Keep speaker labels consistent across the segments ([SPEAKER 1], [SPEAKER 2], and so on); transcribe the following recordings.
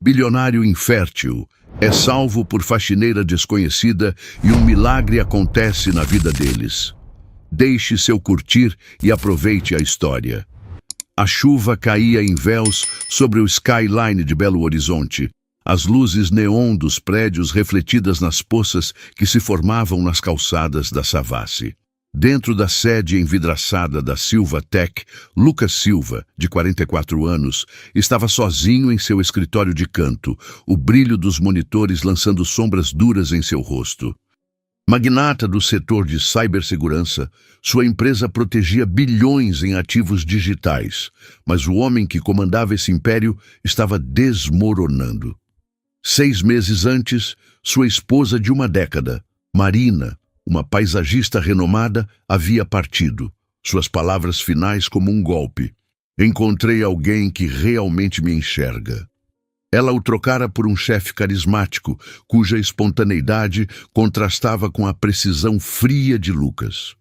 [SPEAKER 1] Bilionário infértil é salvo por faxineira desconhecida e um milagre acontece na vida deles. Deixe seu curtir e aproveite a história. A chuva caía em véus sobre o skyline de Belo Horizonte. As luzes neon dos prédios refletidas nas poças que se formavam nas calçadas da Savassi. Dentro da sede envidraçada da Silva Tech, Lucas Silva, de 44 anos, estava sozinho em seu escritório de canto, o brilho dos monitores lançando sombras duras em seu rosto. Magnata do setor de cibersegurança, sua empresa protegia bilhões em ativos digitais, mas o homem que comandava esse império estava desmoronando. 6 meses antes, sua esposa de uma década, Marina, uma paisagista renomada, havia partido. Suas palavras finais como um golpe. Encontrei alguém que realmente me enxerga. Ela o trocara por um chefe carismático, cuja espontaneidade contrastava com a precisão fria de Lucas.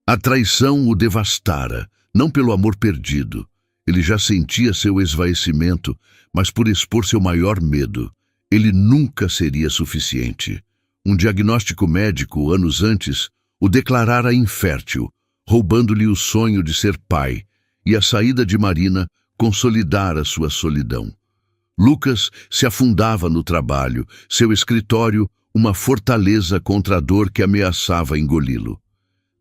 [SPEAKER 1] A traição o devastara, não pelo amor perdido. Ele já sentia seu esvaecimento, mas por expor seu maior medo. Ele nunca seria suficiente. Um diagnóstico médico, anos antes, o declarara infértil, roubando-lhe o sonho de ser pai, e a saída de Marina consolidara sua solidão. Lucas se afundava no trabalho, seu escritório uma fortaleza contra a dor que ameaçava engoli-lo.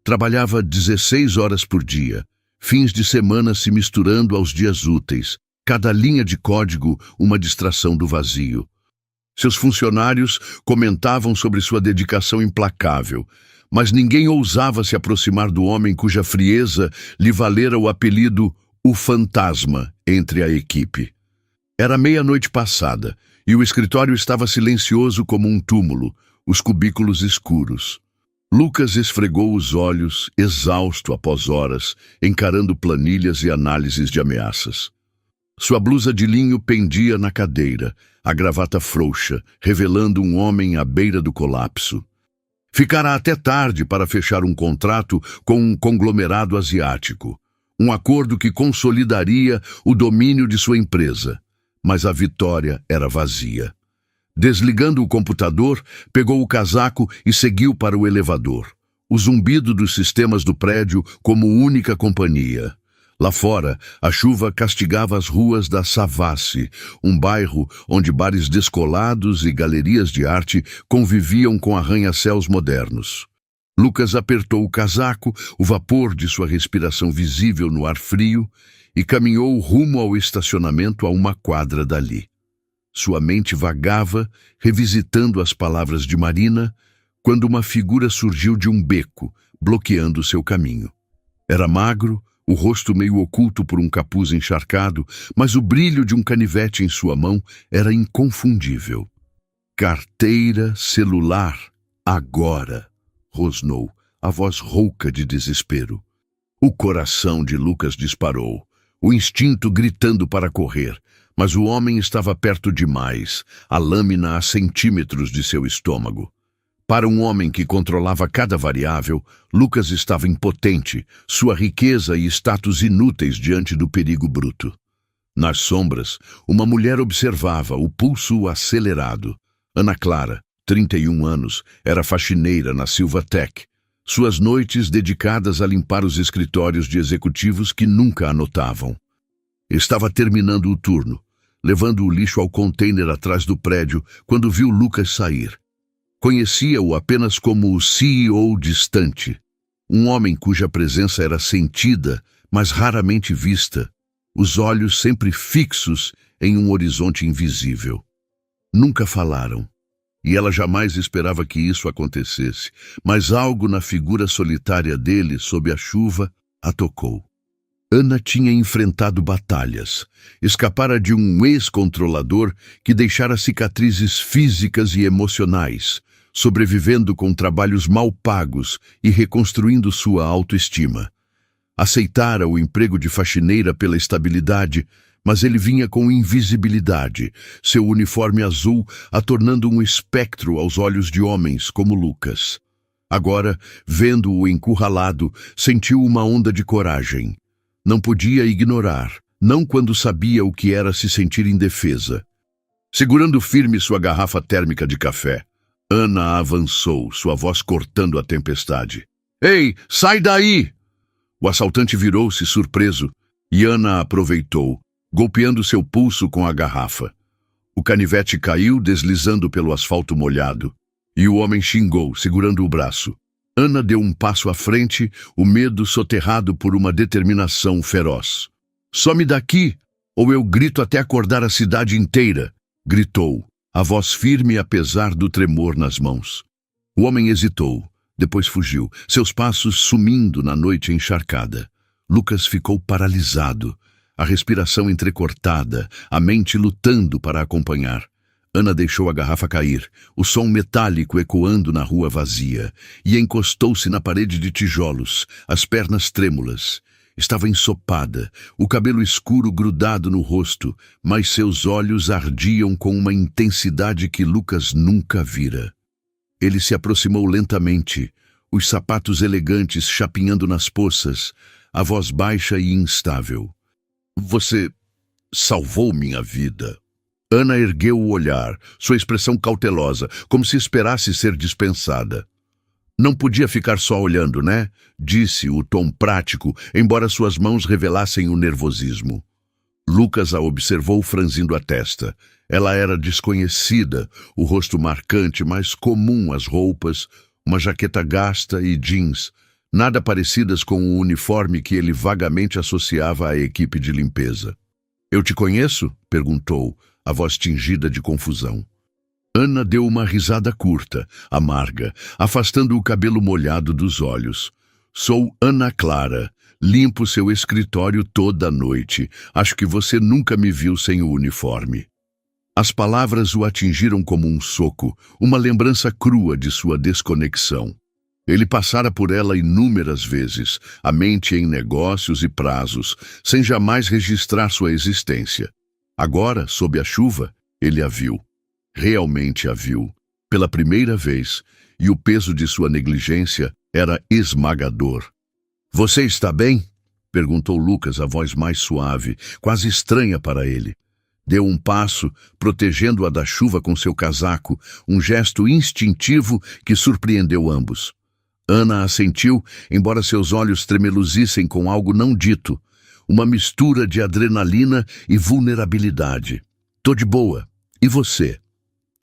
[SPEAKER 1] Trabalhava 16 horas por dia, fins de semana se misturando aos dias úteis, cada linha de código uma distração do vazio. Seus funcionários comentavam sobre sua dedicação implacável, mas ninguém ousava se aproximar do homem cuja frieza lhe valera o apelido "o fantasma" entre a equipe. Era meia-noite passada, e o escritório estava silencioso como um túmulo, os cubículos escuros. Lucas esfregou os olhos, exausto após horas, encarando planilhas e análises de ameaças. Sua blusa de linho pendia na cadeira, a gravata frouxa, revelando um homem à beira do colapso. Ficara até tarde para fechar um contrato com um conglomerado asiático. Um acordo que consolidaria o domínio de sua empresa. Mas a vitória era vazia. Desligando o computador, pegou o casaco e seguiu para o elevador. O zumbido dos sistemas do prédio como única companhia. Lá fora, a chuva castigava as ruas da Savassi, um bairro onde bares descolados e galerias de arte conviviam com arranha-céus modernos. Lucas apertou o casaco, o vapor de sua respiração visível no ar frio, e caminhou rumo ao estacionamento a uma quadra dali. Sua mente vagava, revisitando as palavras de Marina, quando uma figura surgiu de um beco, bloqueando seu caminho. Era magro, o rosto meio oculto por um capuz encharcado, mas o brilho de um canivete em sua mão era inconfundível. "Carteira celular, agora!" rosnou, a voz rouca de desespero. O coração de Lucas disparou, o instinto gritando para correr, mas o homem estava perto demais, a lâmina a centímetros de seu estômago. Para um homem que controlava cada variável, Lucas estava impotente, sua riqueza e status inúteis diante do perigo bruto. Nas sombras, uma mulher observava, o pulso acelerado. Ana Clara, 31 anos, era faxineira na Silva Tech. Suas noites dedicadas a limpar os escritórios de executivos que nunca anotavam. Estava terminando o turno, levando o lixo ao container atrás do prédio, quando viu Lucas sair. Conhecia-o apenas como o CEO distante, um homem cuja presença era sentida, mas raramente vista, os olhos sempre fixos em um horizonte invisível. Nunca falaram, e ela jamais esperava que isso acontecesse, mas algo na figura solitária dele, sob a chuva, a tocou. Ana tinha enfrentado batalhas, escapara de um ex-controlador que deixara cicatrizes físicas e emocionais, sobrevivendo com trabalhos mal pagos e reconstruindo sua autoestima. Aceitara o emprego de faxineira pela estabilidade, mas ele vinha com invisibilidade, seu uniforme azul a tornando um espectro aos olhos de homens como Lucas. Agora, vendo-o encurralado, sentiu uma onda de coragem. Não podia ignorar, não quando sabia o que era se sentir indefesa. Segurando firme sua garrafa térmica de café, Ana avançou, sua voz cortando a tempestade. Ei, sai daí! O assaltante virou-se surpreso e Ana aproveitou, golpeando seu pulso com a garrafa. O canivete caiu, deslizando pelo asfalto molhado, e o homem xingou, segurando o braço. Ana deu um passo à frente, o medo soterrado por uma determinação feroz. Some daqui, ou eu grito até acordar a cidade inteira, gritou, a voz firme apesar do tremor nas mãos. O homem hesitou, depois fugiu, seus passos sumindo na noite encharcada. Lucas ficou paralisado, a respiração entrecortada, a mente lutando para acompanhar. Ana deixou a garrafa cair, o som metálico ecoando na rua vazia, e encostou-se na parede de tijolos, as pernas trêmulas. Estava ensopada, o cabelo escuro grudado no rosto, mas seus olhos ardiam com uma intensidade que Lucas nunca vira. Ele se aproximou lentamente, os sapatos elegantes chapinhando nas poças, a voz baixa e instável. Você salvou minha vida. Ana ergueu o olhar, sua expressão cautelosa, como se esperasse ser dispensada. Não podia ficar só olhando, né? Disse o tom prático, embora suas mãos revelassem o nervosismo. Lucas a observou franzindo a testa. Ela era desconhecida, o rosto marcante, mas comum as roupas, uma jaqueta gasta e jeans, nada parecidas com o uniforme que ele vagamente associava à equipe de limpeza. Eu te conheço? Perguntou, a voz tingida de confusão. Ana deu uma risada curta, amarga, afastando o cabelo molhado dos olhos. Sou Ana Clara. Limpo seu escritório toda noite. Acho que você nunca me viu sem o uniforme. As palavras o atingiram como um soco, uma lembrança crua de sua desconexão. Ele passara por ela inúmeras vezes, a mente em negócios e prazos, sem jamais registrar sua existência. Agora, sob a chuva, ele a viu. Realmente a viu, pela primeira vez, e o peso de sua negligência era esmagador. Você está bem? Perguntou Lucas, a voz mais suave, quase estranha para ele. Deu um passo, protegendo-a da chuva com seu casaco, um gesto instintivo que surpreendeu ambos. Ana assentiu, embora seus olhos tremeluzissem com algo não dito, uma mistura de adrenalina e vulnerabilidade. Tô de boa. E você?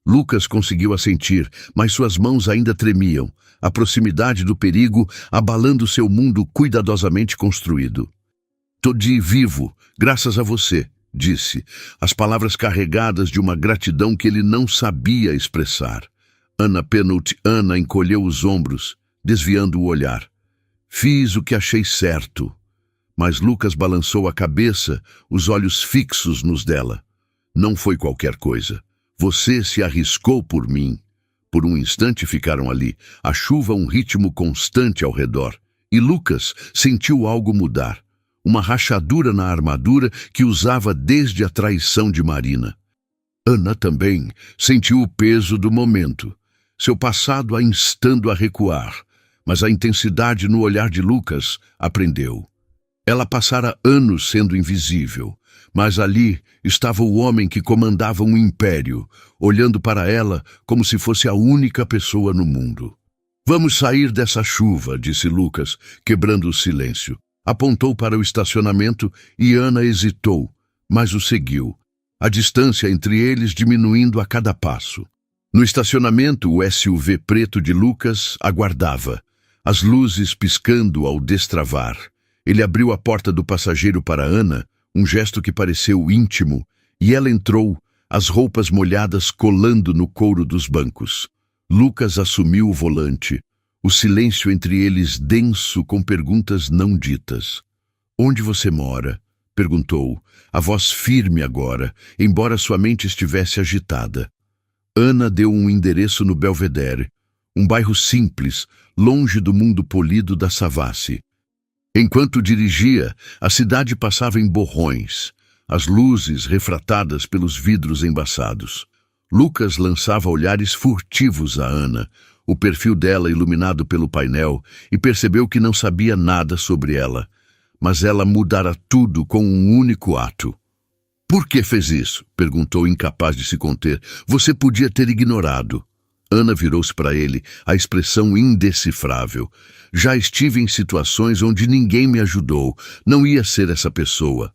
[SPEAKER 1] Lucas conseguiu assentir, mas suas mãos ainda tremiam, a proximidade do perigo abalando seu mundo cuidadosamente construído. Tô de vivo, graças a você, disse, as palavras carregadas de uma gratidão que ele não sabia expressar. Ana encolheu os ombros, desviando o olhar. Fiz o que achei certo. Mas Lucas balançou a cabeça, os olhos fixos nos dela. Não foi qualquer coisa. Você se arriscou por mim. Por um instante ficaram ali, a chuva um ritmo constante ao redor. E Lucas sentiu algo mudar. Uma rachadura na armadura que usava desde a traição de Marina. Ana também sentiu o peso do momento. Seu passado a instando a recuar. Mas a intensidade no olhar de Lucas aprendeu. Ela passara anos sendo invisível, mas ali estava o homem que comandava um império, olhando para ela como se fosse a única pessoa no mundo. Vamos sair dessa chuva, disse Lucas, quebrando o silêncio. Apontou para o estacionamento e Ana hesitou, mas o seguiu, a distância entre eles diminuindo a cada passo. No estacionamento, o SUV preto de Lucas aguardava, as luzes piscando ao destravar. Ele abriu a porta do passageiro para Ana, um gesto que pareceu íntimo, e ela entrou, as roupas molhadas colando no couro dos bancos. Lucas assumiu o volante, o silêncio entre eles denso com perguntas não ditas. Onde você mora? Perguntou, a voz firme agora, embora sua mente estivesse agitada. Ana deu um endereço no Belvedere, um bairro simples, longe do mundo polido da Savassi. Enquanto dirigia, a cidade passava em borrões, as luzes refratadas pelos vidros embaçados. Lucas lançava olhares furtivos a Ana, o perfil dela iluminado pelo painel, e percebeu que não sabia nada sobre ela, mas ela mudara tudo com um único ato. Por que fez isso? Perguntou, incapaz de se conter. Você podia ter ignorado. Ana virou-se para ele, a expressão indecifrável. Já estive em situações onde ninguém me ajudou. Não ia ser essa pessoa.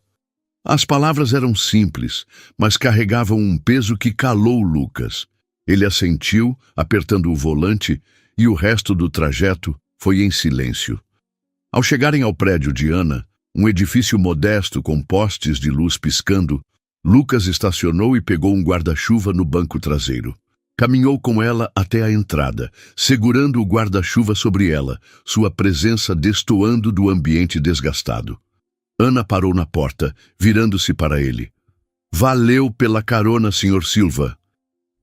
[SPEAKER 1] As palavras eram simples, mas carregavam um peso que calou Lucas. Ele assentiu, apertando o volante, e o resto do trajeto foi em silêncio. Ao chegarem ao prédio de Ana, um edifício modesto com postes de luz piscando, Lucas estacionou e pegou um guarda-chuva no banco traseiro. Caminhou com ela até a entrada, segurando o guarda-chuva sobre ela, sua presença destoando do ambiente desgastado. Ana parou na porta, virando-se para ele. Valeu pela carona, Sr. Silva.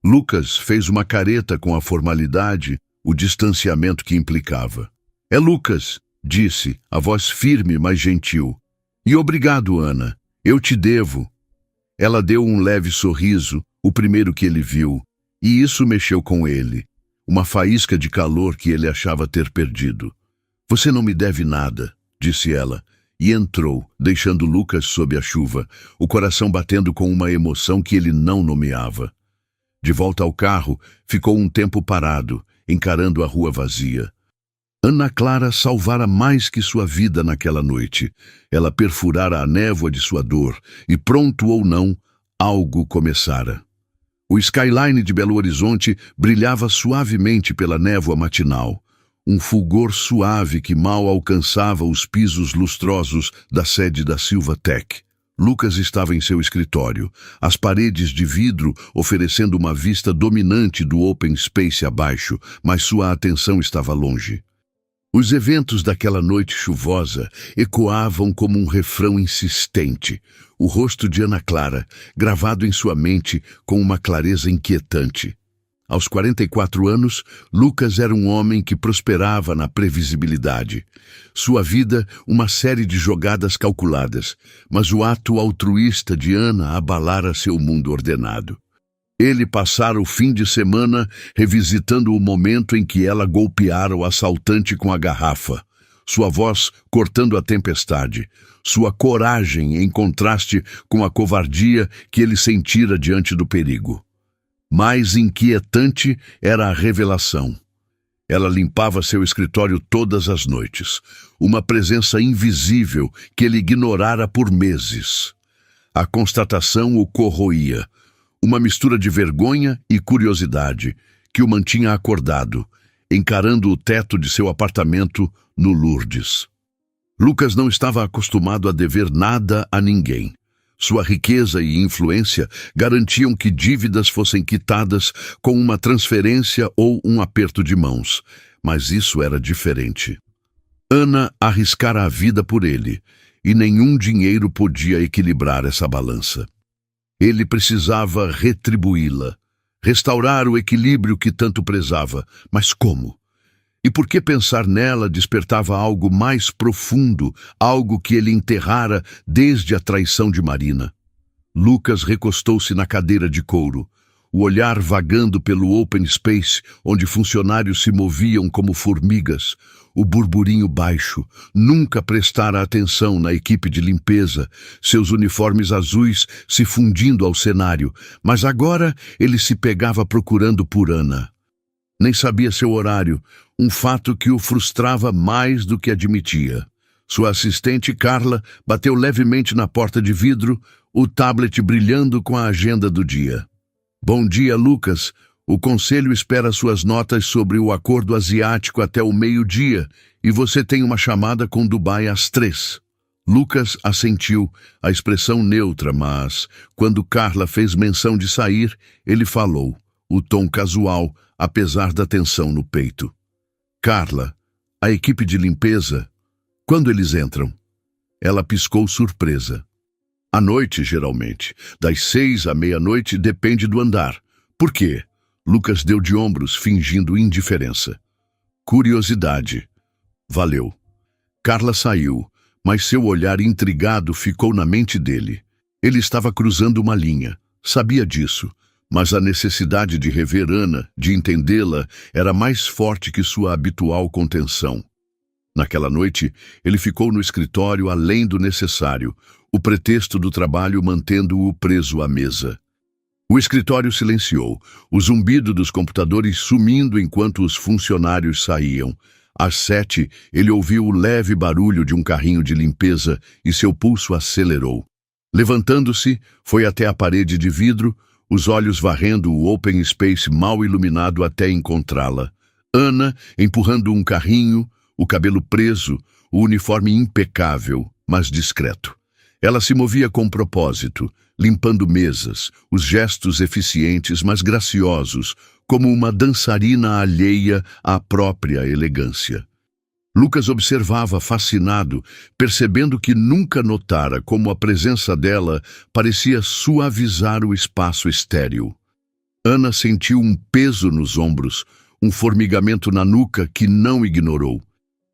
[SPEAKER 1] Lucas fez uma careta com a formalidade, o distanciamento que implicava. É Lucas, disse, a voz firme, mas gentil. E obrigado, Ana. Eu te devo. Ela deu um leve sorriso, o primeiro que ele viu, e isso mexeu com ele. Uma faísca de calor que ele achava ter perdido. Você não me deve nada, disse ela, e entrou, deixando Lucas sob a chuva, o coração batendo com uma emoção que ele não nomeava. De volta ao carro, ficou um tempo parado, encarando a rua vazia. Ana Clara salvara mais que sua vida naquela noite. Ela perfurara a névoa de sua dor, e pronto ou não, algo começara. O skyline de Belo Horizonte brilhava suavemente pela névoa matinal, um fulgor suave que mal alcançava os pisos lustrosos da sede da Silva Tech. Lucas estava em seu escritório, as paredes de vidro oferecendo uma vista dominante do open space abaixo, mas sua atenção estava longe. Os eventos daquela noite chuvosa ecoavam como um refrão insistente, o rosto de Ana Clara, gravado em sua mente com uma clareza inquietante. Aos 44 anos, Lucas era um homem que prosperava na previsibilidade. Sua vida, uma série de jogadas calculadas, mas o ato altruísta de Ana abalara seu mundo ordenado. Ele passara o fim de semana revisitando o momento em que ela golpeara o assaltante com a garrafa, sua voz cortando a tempestade, sua coragem em contraste com a covardia que ele sentira diante do perigo. Mais inquietante era a revelação. Ela limpava seu escritório todas as noites, uma presença invisível que ele ignorara por meses. A constatação o corroía, uma mistura de vergonha e curiosidade que o mantinha acordado, encarando o teto de seu apartamento no Lourdes. Lucas não estava acostumado a dever nada a ninguém. Sua riqueza e influência garantiam que dívidas fossem quitadas com uma transferência ou um aperto de mãos, mas isso era diferente. Ana arriscara a vida por ele, e nenhum dinheiro podia equilibrar essa balança. Ele precisava retribuí-la, restaurar o equilíbrio que tanto prezava. Mas como? E por que pensar nela despertava algo mais profundo, algo que ele enterrara desde a traição de Marina? Lucas recostou-se na cadeira de couro, o olhar vagando pelo open space, onde funcionários se moviam como formigas, o burburinho baixo, nunca prestara atenção na equipe de limpeza, seus uniformes azuis se fundindo ao cenário, mas agora ele se pegava procurando por Ana. Nem sabia seu horário, um fato que o frustrava mais do que admitia. Sua assistente, Carla, bateu levemente na porta de vidro, o tablet brilhando com a agenda do dia. Bom dia, Lucas. O conselho espera suas notas sobre o acordo asiático até o meio-dia e você tem uma chamada com Dubai às 3. Lucas assentiu, a expressão neutra, mas, quando Carla fez menção de sair, ele falou, o tom casual, apesar da tensão no peito. Carla, a equipe de limpeza, quando eles entram? Ela piscou surpresa. À noite, geralmente. Das 6 à meia-noite depende do andar. Por quê? Lucas deu de ombros, fingindo indiferença. Curiosidade. Valeu. Carla saiu, mas seu olhar intrigado ficou na mente dele. Ele estava cruzando uma linha. Sabia disso. Mas a necessidade de rever Ana, de entendê-la, era mais forte que sua habitual contenção. Naquela noite, ele ficou no escritório além do necessário, o pretexto do trabalho mantendo-o preso à mesa. O escritório silenciou, o zumbido dos computadores sumindo enquanto os funcionários saíam. Às 7, ele ouviu o leve barulho de um carrinho de limpeza e seu pulso acelerou. Levantando-se, foi até a parede de vidro, os olhos varrendo o open space mal iluminado até encontrá-la. Ana, empurrando um carrinho, o cabelo preso, o uniforme impecável, mas discreto. Ela se movia com propósito, limpando mesas, os gestos eficientes, mas graciosos, como uma dançarina alheia à própria elegância. Lucas observava fascinado, percebendo que nunca notara como a presença dela parecia suavizar o espaço estéril. Ana sentiu um peso nos ombros, um formigamento na nuca que não ignorou.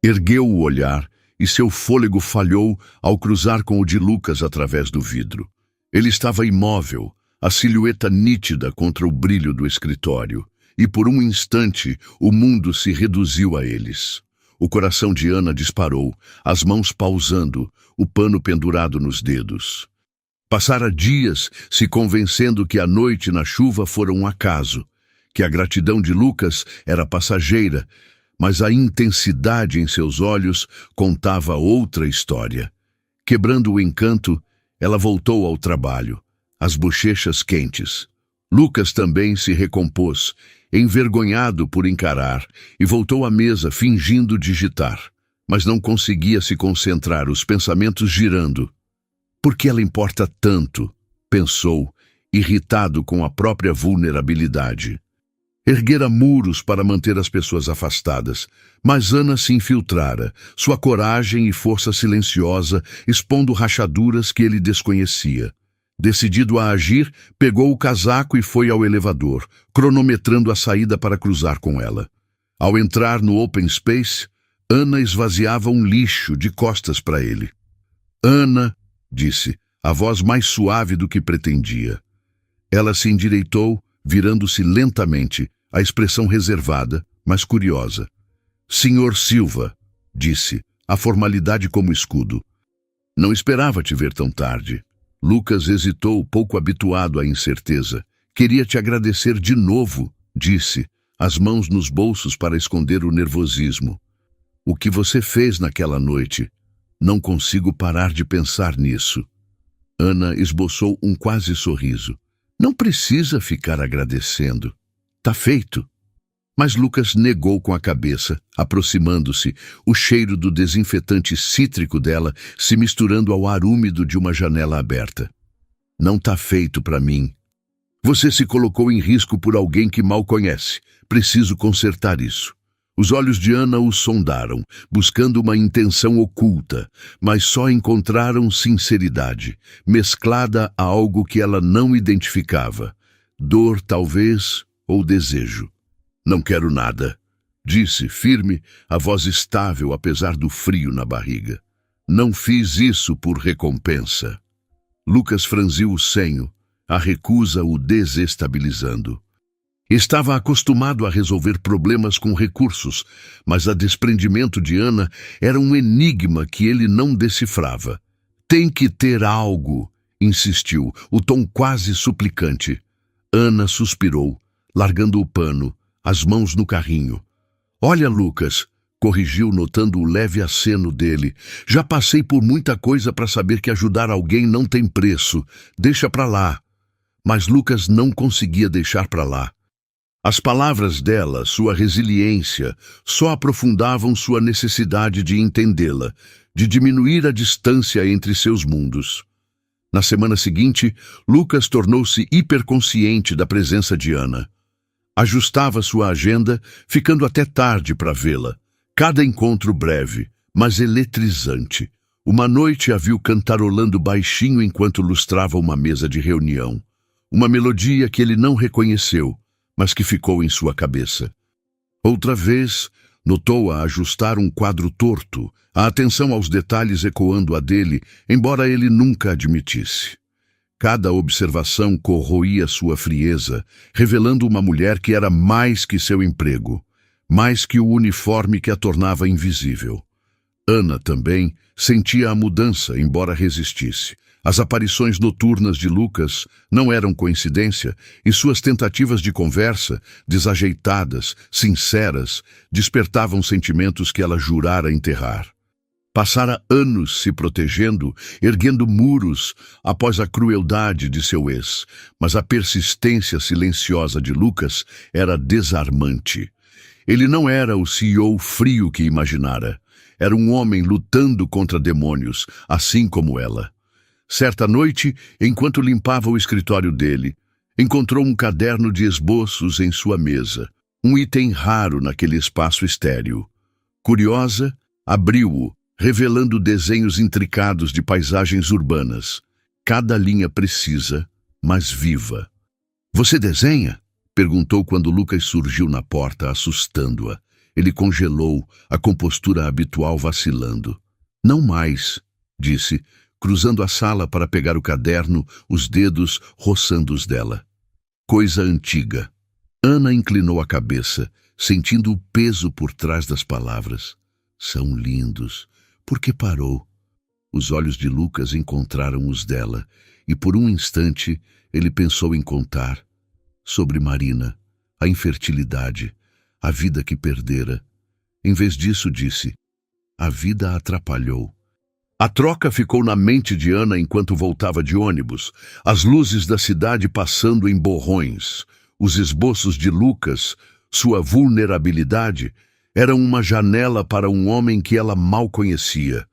[SPEAKER 1] Ergueu o olhar e seu fôlego falhou ao cruzar com o de Lucas através do vidro. Ele estava imóvel, a silhueta nítida contra o brilho do escritório, e por um instante o mundo se reduziu a eles. O coração de Ana disparou, as mãos pausando, o pano pendurado nos dedos. Passara dias se convencendo que a noite na chuva fora um acaso, que a gratidão de Lucas era passageira, mas a intensidade em seus olhos contava outra história. Quebrando o encanto, ela voltou ao trabalho, as bochechas quentes. Lucas também se recompôs, envergonhado por encarar, e voltou à mesa fingindo digitar, mas não conseguia se concentrar, os pensamentos girando. Por que ela importa tanto? Pensou, irritado com a própria vulnerabilidade. Erguera muros para manter as pessoas afastadas, mas Ana se infiltrara, sua coragem e força silenciosa expondo rachaduras que ele desconhecia. Decidido a agir, pegou o casaco e foi ao elevador, cronometrando a saída para cruzar com ela. Ao entrar no open space, Ana esvaziava um lixo de costas para ele. "Ana", disse, a voz mais suave do que pretendia. Ela se endireitou, virando-se lentamente, a expressão reservada, mas curiosa. "Senhor Silva", disse, a formalidade como escudo. "Não esperava te ver tão tarde." Lucas hesitou, pouco habituado à incerteza. "Queria te agradecer de novo", disse, as mãos nos bolsos para esconder o nervosismo. "O que você fez naquela noite? Não consigo parar de pensar nisso." Ana esboçou um quase sorriso. "Não precisa ficar agradecendo. Tá feito." Mas Lucas negou com a cabeça, aproximando-se, o cheiro do desinfetante cítrico dela se misturando ao ar úmido de uma janela aberta. "Não tá feito para mim. Você se colocou em risco por alguém que mal conhece. Preciso consertar isso." Os olhos de Ana o sondaram, buscando uma intenção oculta, mas só encontraram sinceridade, mesclada a algo que ela não identificava. Dor, talvez, ou desejo. "Não quero nada", disse, firme, a voz estável apesar do frio na barriga. "Não fiz isso por recompensa." Lucas franziu o senho, a recusa o desestabilizando. Estava acostumado a resolver problemas com recursos, mas a desprendimento de Ana era um enigma que ele não decifrava. "Tem que ter algo", insistiu, o tom quase suplicante. Ana suspirou, largando o pano, as mãos no carrinho. "Olha, Lucas", corrigiu, notando o leve aceno dele. "Já passei por muita coisa para saber que ajudar alguém não tem preço. Deixa para lá." Mas Lucas não conseguia deixar para lá. As palavras dela, sua resiliência, só aprofundavam sua necessidade de entendê-la, de diminuir a distância entre seus mundos. Na semana seguinte, Lucas tornou-se hiperconsciente da presença de Ana. Ajustava sua agenda, ficando até tarde para vê-la. Cada encontro breve, mas eletrizante. Uma noite a viu cantarolando baixinho enquanto lustrava uma mesa de reunião. Uma melodia que ele não reconheceu, mas que ficou em sua cabeça. Outra vez, notou-a ajustar um quadro torto, a atenção aos detalhes ecoando a dele, embora ele nunca admitisse. Cada observação corroía sua frieza, revelando uma mulher que era mais que seu emprego, mais que o uniforme que a tornava invisível. Ana também sentia a mudança, embora resistisse. As aparições noturnas de Lucas não eram coincidência, e suas tentativas de conversa, desajeitadas, sinceras, despertavam sentimentos que ela jurara enterrar. Passara anos se protegendo, erguendo muros após a crueldade de seu ex, mas a persistência silenciosa de Lucas era desarmante. Ele não era o CEO frio que imaginara. Era um homem lutando contra demônios, assim como ela. Certa noite, enquanto limpava o escritório dele, encontrou um caderno de esboços em sua mesa, um item raro naquele espaço estéril. Curiosa, abriu-o, revelando desenhos intricados de paisagens urbanas. Cada linha precisa, mas viva. "Você desenha?" perguntou quando Lucas surgiu na porta, assustando-a. Ele congelou, a compostura habitual vacilando. "Não mais", disse, cruzando a sala para pegar o caderno, os dedos roçando os dela. "Coisa antiga." Ana inclinou a cabeça, sentindo o peso por trás das palavras. "São lindos. Por que parou?" Os olhos de Lucas encontraram os dela, e por um instante ele pensou em contar. Sobre Marina, a infertilidade, a vida que perdera. Em vez disso, disse: "A vida a atrapalhou." A troca ficou na mente de Ana enquanto voltava de ônibus, as luzes da cidade passando em borrões. Os esboços de Lucas, sua vulnerabilidade, eram uma janela para um homem que ela mal conhecia,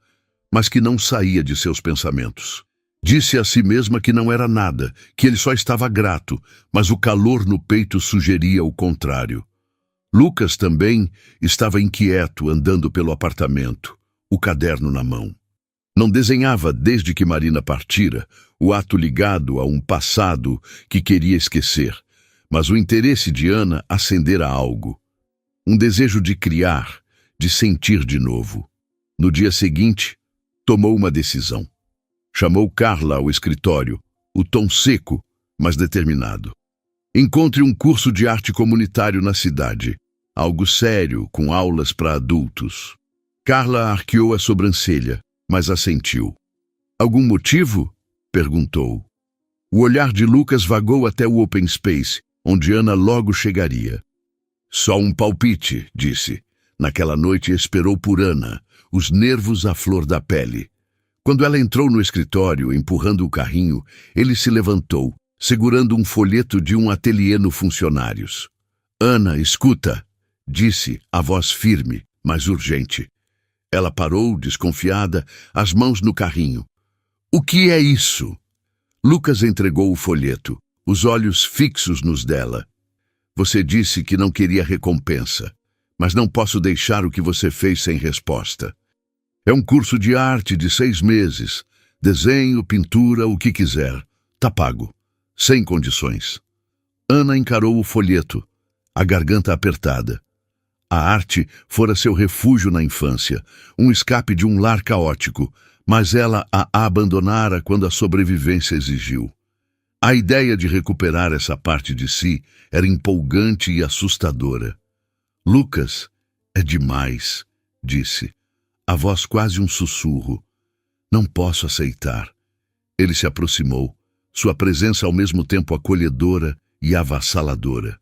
[SPEAKER 1] mas que não saía de seus pensamentos. Disse a si mesma que não era nada, que ele só estava grato, mas o calor no peito sugeria o contrário. Lucas também estava inquieto andando pelo apartamento, o caderno na mão. Não desenhava desde que Marina partira, o ato ligado a um passado que queria esquecer, mas o interesse de Ana acendera algo. Um desejo de criar, de sentir de novo. No dia seguinte, tomou uma decisão. Chamou Carla ao escritório, o tom seco, mas determinado. "Encontre um curso de arte comunitário na cidade. Algo sério, com aulas para adultos." Carla arqueou a sobrancelha, mas assentiu. "Algum motivo?" perguntou. O olhar de Lucas vagou até o open space, onde Ana logo chegaria. "Só um palpite", disse. Naquela noite esperou por Ana, os nervos à flor da pele. Quando ela entrou no escritório, empurrando o carrinho, ele se levantou, segurando um folheto de um ateliê no Funcionários. "Ana, escuta", disse, a voz firme, mas urgente. Ela parou, desconfiada, as mãos no carrinho. "O que é isso?" Lucas entregou o folheto, os olhos fixos nos dela. "Você disse que não queria recompensa, mas não posso deixar o que você fez sem resposta. É um curso de arte de 6 meses. Desenho, pintura, o que quiser. Tá pago. Sem condições." Ana encarou o folheto, a garganta apertada. A arte fora seu refúgio na infância, um escape de um lar caótico, mas ela a abandonara quando a sobrevivência exigiu. A ideia de recuperar essa parte de si era empolgante e assustadora. "Lucas, é demais", disse, a voz quase um sussurro. "Não posso aceitar." Ele se aproximou, sua presença ao mesmo tempo acolhedora e avassaladora.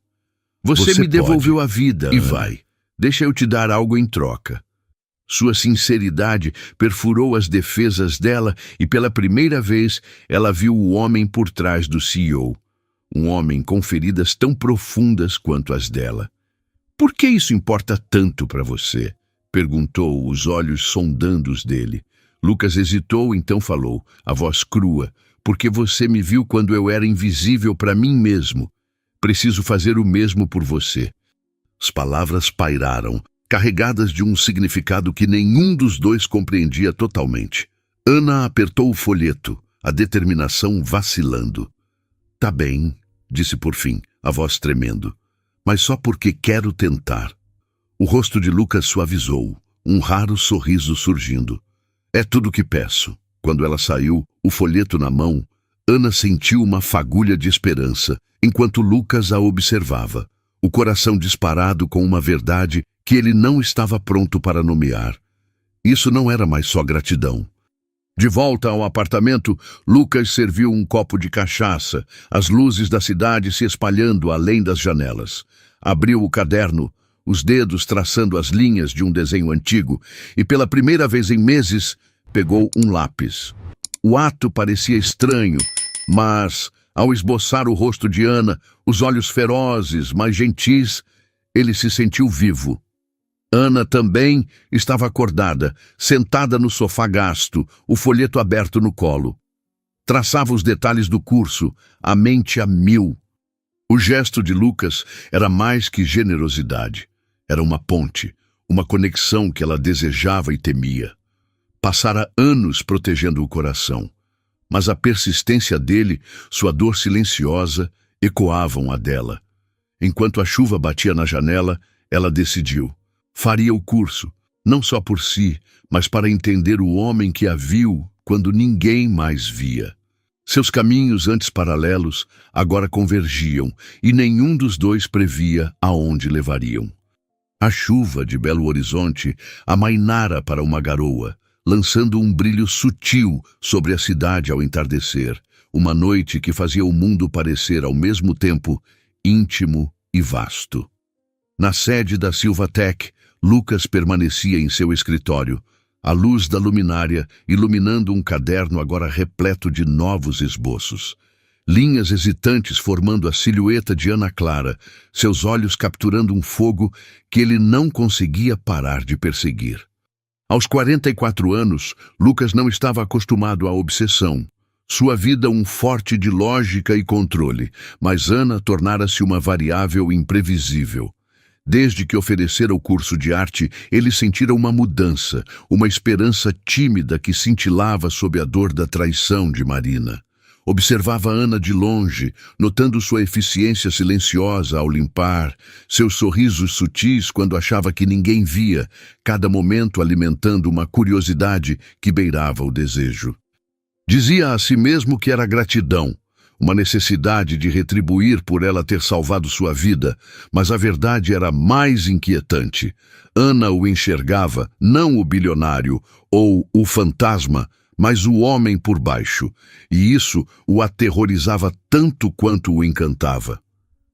[SPEAKER 1] Você me devolveu a vida, e vai. Deixa eu te dar algo em troca." Sua sinceridade perfurou as defesas dela e pela primeira vez ela viu o homem por trás do CEO. Um homem com feridas tão profundas quanto as dela. "Por que isso importa tanto para você?" perguntou, os olhos sondando os dele. Lucas hesitou, então falou, a voz crua. "Porque você me viu quando eu era invisível para mim mesmo. Preciso fazer o mesmo por você." As palavras pairaram, carregadas de um significado que nenhum dos dois compreendia totalmente. Ana apertou o folheto, a determinação vacilando. "Tá bem", disse por fim, a voz tremendo, "mas só porque quero tentar." O rosto de Lucas suavizou, um raro sorriso surgindo. "É tudo o que peço." Quando ela saiu, o folheto na mão, Ana sentiu uma fagulha de esperança, enquanto Lucas a observava, o coração disparado com uma verdade que ele não estava pronto para nomear. Isso não era mais só gratidão. De volta ao apartamento, Lucas serviu um copo de cachaça, as luzes da cidade se espalhando além das janelas. Abriu o caderno, os dedos traçando as linhas de um desenho antigo, e pela primeira vez em meses, pegou um lápis. O ato parecia estranho, mas, ao esboçar o rosto de Ana, os olhos ferozes, mas gentis, ele se sentiu vivo. Ana também estava acordada, sentada no sofá gasto, o folheto aberto no colo. Traçava os detalhes do curso, a mente a mil. O gesto de Lucas era mais que generosidade. Era uma ponte, uma conexão que ela desejava e temia. Passara anos protegendo o coração, mas a persistência dele, sua dor silenciosa, ecoavam a dela. Enquanto a chuva batia na janela, ela decidiu. Faria o curso, não só por si, mas para entender o homem que a viu quando ninguém mais via. Seus caminhos antes paralelos agora convergiam e nenhum dos dois previa aonde levariam. A chuva de Belo Horizonte amainara para uma garoa, lançando um brilho sutil sobre a cidade ao entardecer, uma noite que fazia o mundo parecer ao mesmo tempo íntimo e vasto. Na sede da Silvatech, Lucas permanecia em seu escritório, a luz da luminária iluminando um caderno agora repleto de novos esboços. Linhas hesitantes formando a silhueta de Ana Clara, seus olhos capturando um fogo que ele não conseguia parar de perseguir. Aos 44 anos, Lucas não estava acostumado à obsessão. Sua vida um forte de lógica e controle, mas Ana tornara-se uma variável imprevisível. Desde que oferecera o curso de arte, ele sentira uma mudança, uma esperança tímida que cintilava sob a dor da traição de Marina. Observava Ana de longe, notando sua eficiência silenciosa ao limpar, seus sorrisos sutis quando achava que ninguém via, cada momento alimentando uma curiosidade que beirava o desejo. Dizia a si mesmo que era gratidão, uma necessidade de retribuir por ela ter salvado sua vida, mas a verdade era mais inquietante. Ana o enxergava, não o bilionário ou o fantasma, mas o homem por baixo, e isso o aterrorizava tanto quanto o encantava.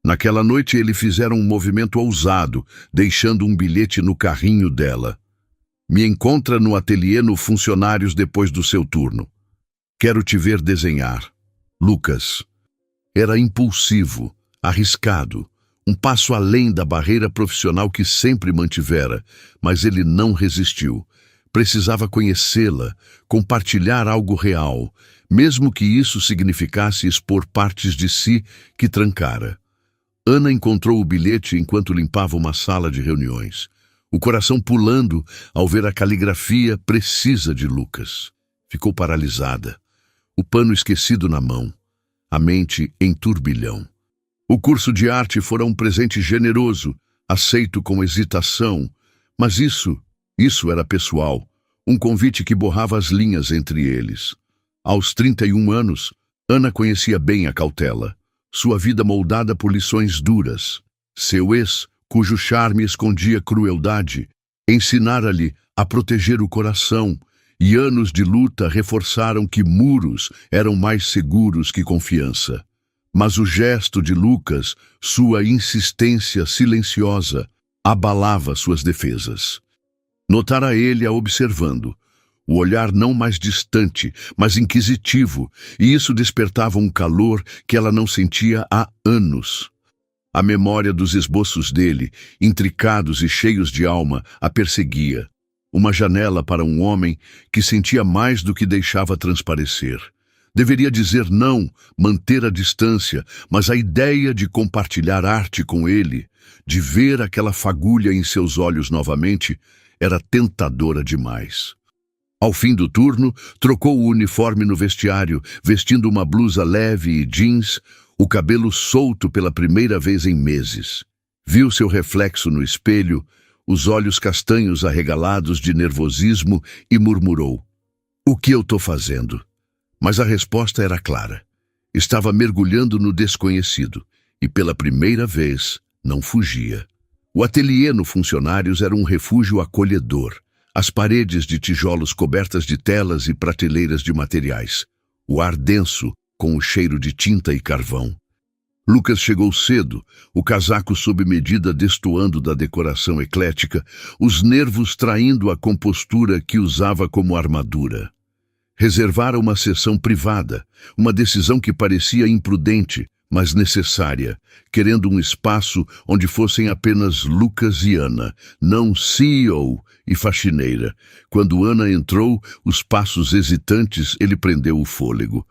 [SPEAKER 1] Naquela noite ele fizera um movimento ousado, deixando um bilhete no carrinho dela. Me encontra no ateliê no Funcionários depois do seu turno. Quero te ver desenhar. Lucas. Era impulsivo, arriscado, um passo além da barreira profissional que sempre mantivera, mas ele não resistiu. Precisava conhecê-la, compartilhar algo real, mesmo que isso significasse expor partes de si que trancara. Ana encontrou o bilhete enquanto limpava uma sala de reuniões, o coração pulando ao ver a caligrafia precisa de Lucas. Ficou paralisada, o pano esquecido na mão, a mente em turbilhão. O curso de arte fora um presente generoso, aceito com hesitação, mas isso era pessoal, um convite que borrava as linhas entre eles. Aos 31 anos, Ana conhecia bem a cautela, sua vida moldada por lições duras. Seu ex, cujo charme escondia crueldade, ensinara-lhe a proteger o coração, e anos de luta reforçaram que muros eram mais seguros que confiança. Mas o gesto de Lucas, sua insistência silenciosa, abalava suas defesas. Notara ele a observando, o olhar não mais distante, mas inquisitivo, e isso despertava um calor que ela não sentia há anos. A memória dos esboços dele, intricados e cheios de alma, a perseguia. Uma janela para um homem que sentia mais do que deixava transparecer. Deveria dizer não, manter a distância, mas a ideia de compartilhar arte com ele, de ver aquela fagulha em seus olhos novamente, era tentadora demais. Ao fim do turno, trocou o uniforme no vestiário, vestindo uma blusa leve e jeans, o cabelo solto pela primeira vez em meses. Viu seu reflexo no espelho, os olhos castanhos arregalados de nervosismo e murmurou: "O que eu estou fazendo?" Mas a resposta era clara. Estava mergulhando no desconhecido e, pela primeira vez, não fugia. O ateliê no Funcionários era um refúgio acolhedor. As paredes de tijolos cobertas de telas e prateleiras de materiais. O ar denso, com o cheiro de tinta e carvão. Lucas chegou cedo, o casaco sob medida destoando da decoração eclética, os nervos traindo a compostura que usava como armadura. Reservara uma sessão privada, uma decisão que parecia imprudente, mas necessária, querendo um espaço onde fossem apenas Lucas e Ana, não CEO e faxineira. Quando Ana entrou, os passos hesitantes, ele prendeu o fôlego.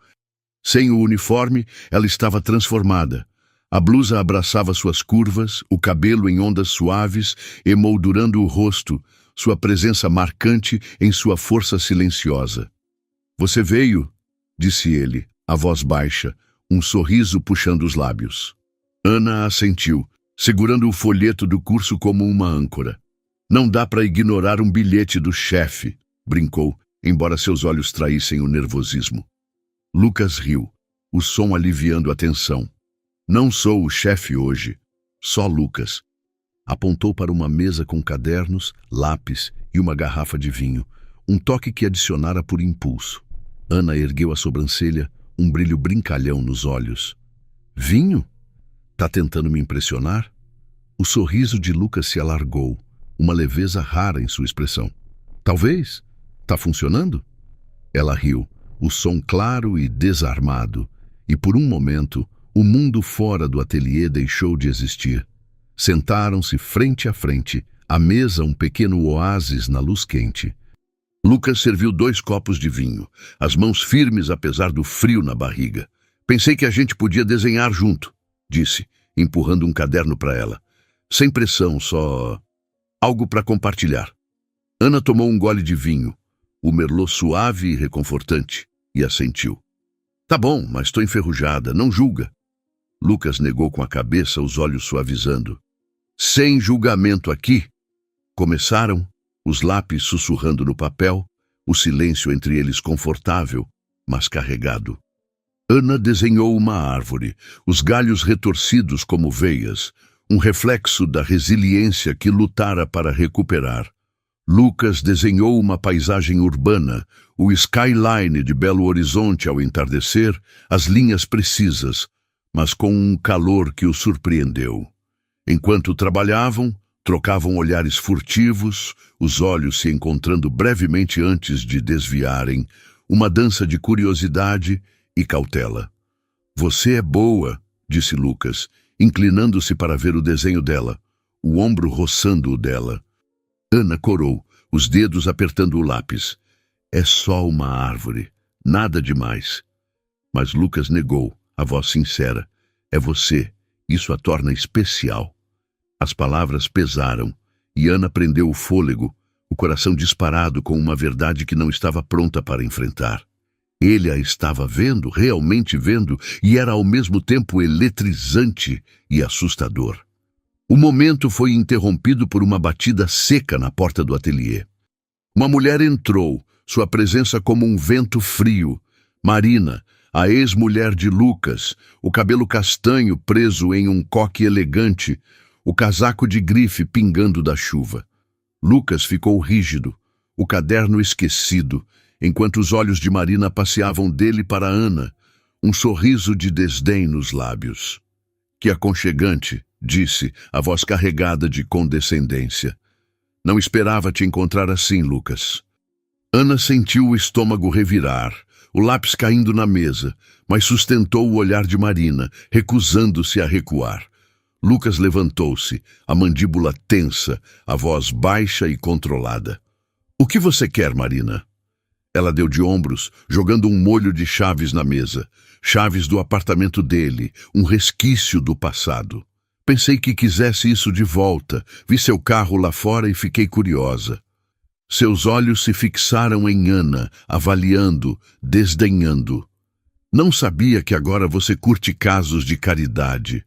[SPEAKER 1] Sem o uniforme, ela estava transformada. A blusa abraçava suas curvas, o cabelo em ondas suaves, emoldurando o rosto, sua presença marcante em sua força silenciosa. "Você veio", disse ele, a voz baixa, um sorriso puxando os lábios. Ana assentiu, segurando o folheto do curso como uma âncora. "Não dá para ignorar um bilhete do chefe", brincou, embora seus olhos traíssem o nervosismo. Lucas riu, o som aliviando a tensão. "Não sou o chefe hoje, só Lucas." Apontou para uma mesa com cadernos, lápis e uma garrafa de vinho, um toque que adicionara por impulso. Ana ergueu a sobrancelha, um brilho brincalhão nos olhos. "Vinho? Tá tentando me impressionar?" O sorriso de Lucas se alargou, uma leveza rara em sua expressão. "Talvez. Tá funcionando?" Ela riu, o som claro e desarmado, e por um momento, o mundo fora do ateliê deixou de existir. Sentaram-se frente a frente, à mesa um pequeno oásis na luz quente. Lucas serviu 2 copos de vinho, as mãos firmes apesar do frio na barriga. "Pensei que a gente podia desenhar junto", disse, empurrando um caderno para ela. "Sem pressão, só algo para compartilhar." Ana tomou um gole de vinho, o merlot suave e reconfortante, e assentiu. "Tá bom, mas estou enferrujada, não julga." Lucas negou com a cabeça, os olhos suavizando. "Sem julgamento aqui." Começaram, os lápis sussurrando no papel, o silêncio entre eles confortável, mas carregado. Ana desenhou uma árvore, os galhos retorcidos como veias, um reflexo da resiliência que lutara para recuperar. Lucas desenhou uma paisagem urbana, o skyline de Belo Horizonte ao entardecer, as linhas precisas, mas com um calor que o surpreendeu. Enquanto trabalhavam, trocavam olhares furtivos, os olhos se encontrando brevemente antes de desviarem, uma dança de curiosidade e cautela. "Você é boa", disse Lucas, inclinando-se para ver o desenho dela, o ombro roçando o dela. Ana corou, os dedos apertando o lápis. "É só uma árvore, nada demais." Mas Lucas negou, a voz sincera. "É você, isso a torna especial." As palavras pesaram, e Ana prendeu o fôlego, o coração disparado com uma verdade que não estava pronta para enfrentar. Ele a estava vendo, realmente vendo, e era ao mesmo tempo eletrizante e assustador. O momento foi interrompido por uma batida seca na porta do ateliê. Uma mulher entrou, sua presença como um vento frio. Marina, a ex-mulher de Lucas, o cabelo castanho preso em um coque elegante, o casaco de grife pingando da chuva. Lucas ficou rígido, o caderno esquecido, enquanto os olhos de Marina passeavam dele para Ana, um sorriso de desdém nos lábios. "Que aconchegante", disse, a voz carregada de condescendência. "Não esperava te encontrar assim, Lucas." Ana sentiu o estômago revirar, o lápis caindo na mesa, mas sustentou o olhar de Marina, recusando-se a recuar. Lucas levantou-se, a mandíbula tensa, a voz baixa e controlada. "O que você quer, Marina?" Ela deu de ombros, jogando um molho de chaves na mesa. Chaves do apartamento dele, um resquício do passado. "Pensei que quisesse isso de volta. Vi seu carro lá fora e fiquei curiosa." Seus olhos se fixaram em Ana, avaliando, desdenhando. "Não sabia que agora você curte casos de caridade."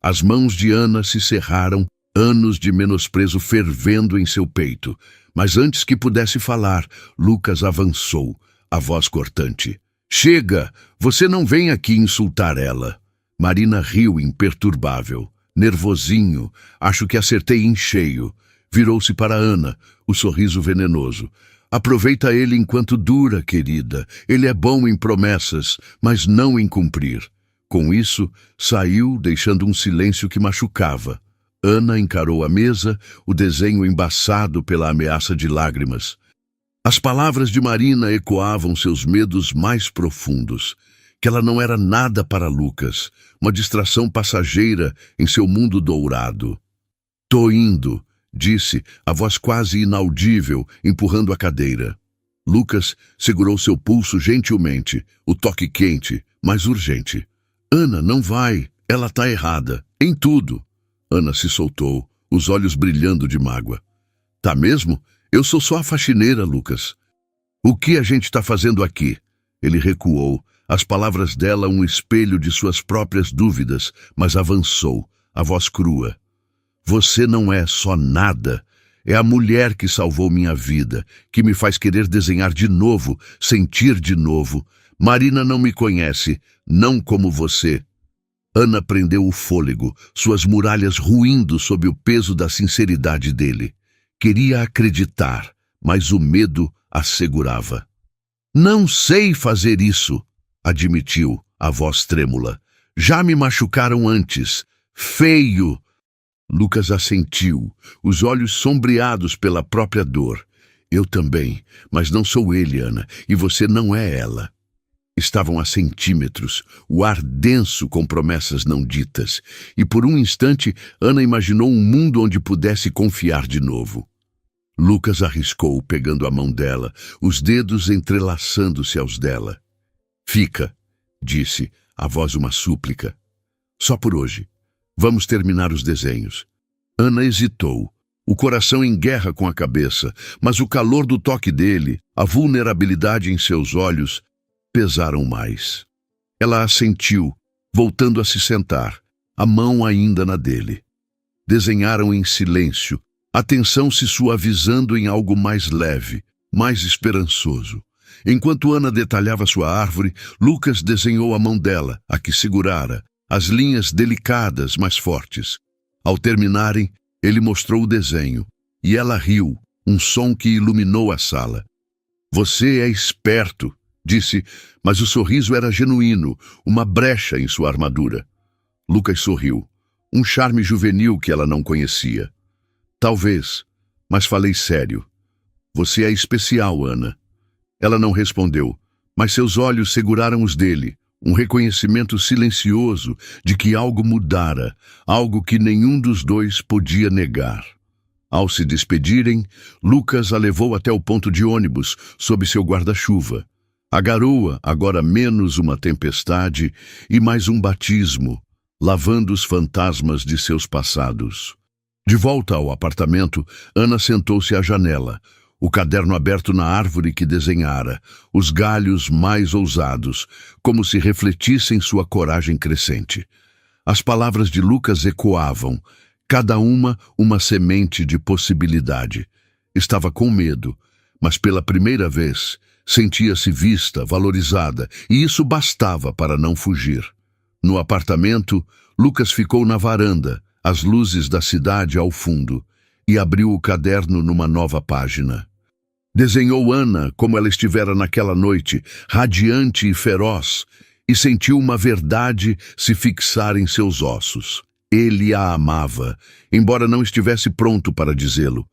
[SPEAKER 1] As mãos de Ana se cerraram, anos de menosprezo fervendo em seu peito. Mas antes que pudesse falar, Lucas avançou, a voz cortante. "Chega! Você não vem aqui insultar ela." Marina riu imperturbável. "Nervosinho, acho que acertei em cheio. Virou-se para Ana, o sorriso venenoso. Aproveita ele enquanto dura, querida. Ele é bom em promessas, mas não em cumprir. Com isso, saiu, deixando um silêncio que machucava. Ana encarou a mesa, o desenho embaçado pela ameaça de lágrimas. As palavras de Marina ecoavam seus medos mais profundos. Que ela não era nada para Lucas, uma distração passageira em seu mundo dourado. "Tô indo", disse, a voz quase inaudível, empurrando a cadeira. Lucas segurou seu pulso gentilmente, o toque quente, mas urgente. "Ana, não vai. Ela tá errada. Em tudo." Ana se soltou, os olhos brilhando de mágoa. "Tá mesmo? Eu sou só a faxineira, Lucas." "O que a gente tá fazendo aqui?" Ele recuou, as palavras dela um espelho de suas próprias dúvidas, mas avançou, a voz crua. "Você não é só nada. É a mulher que salvou minha vida, que me faz querer desenhar de novo, sentir de novo. Marina não me conhece, não como você." Ana prendeu o fôlego, suas muralhas ruindo sob o peso da sinceridade dele. Queria acreditar, mas o medo a segurava. "Não sei fazer isso", admitiu, a voz trêmula. "Já me machucaram antes. Feio." Lucas assentiu, os olhos sombreados pela própria dor. "Eu também, mas não sou ele, Ana, e você não é ela." Estavam a centímetros, o ar denso com promessas não ditas, e por um instante Ana imaginou um mundo onde pudesse confiar de novo. Lucas arriscou, pegando a mão dela, os dedos entrelaçando-se aos dela. "Fica", disse, a voz uma súplica. "Só por hoje. Vamos terminar os desenhos." Ana hesitou, o coração em guerra com a cabeça, mas o calor do toque dele, a vulnerabilidade em seus olhos, pesaram mais. Ela assentiu, voltando a se sentar, a mão ainda na dele. Desenharam em silêncio, a tensão se suavizando em algo mais leve, mais esperançoso. Enquanto Ana detalhava sua árvore, Lucas desenhou a mão dela, a que segurara, as linhas delicadas, mas fortes. Ao terminarem, ele mostrou o desenho, e ela riu, um som que iluminou a sala. "Você é esperto", disse, mas o sorriso era genuíno, uma brecha em sua armadura. Lucas sorriu, um charme juvenil que ela não conhecia. "Talvez, mas falei sério. Você é especial, Ana." Ela não respondeu, mas seus olhos seguraram os dele, um reconhecimento silencioso de que algo mudara, algo que nenhum dos dois podia negar. Ao se despedirem, Lucas a levou até o ponto de ônibus, sob seu guarda-chuva. A garoa, agora menos uma tempestade e mais um batismo, lavando os fantasmas de seus passados. De volta ao apartamento, Ana sentou-se à janela, o caderno aberto na árvore que desenhara, os galhos mais ousados, como se refletissem sua coragem crescente. As palavras de Lucas ecoavam, cada uma semente de possibilidade. Estava com medo, mas pela primeira vez sentia-se vista, valorizada, e isso bastava para não fugir. No apartamento, Lucas ficou na varanda, as luzes da cidade ao fundo, e abriu o caderno numa nova página. Desenhou Ana como ela estivera naquela noite, radiante e feroz, e sentiu uma verdade se fixar em seus ossos. Ele a amava, embora não estivesse pronto para dizê-lo.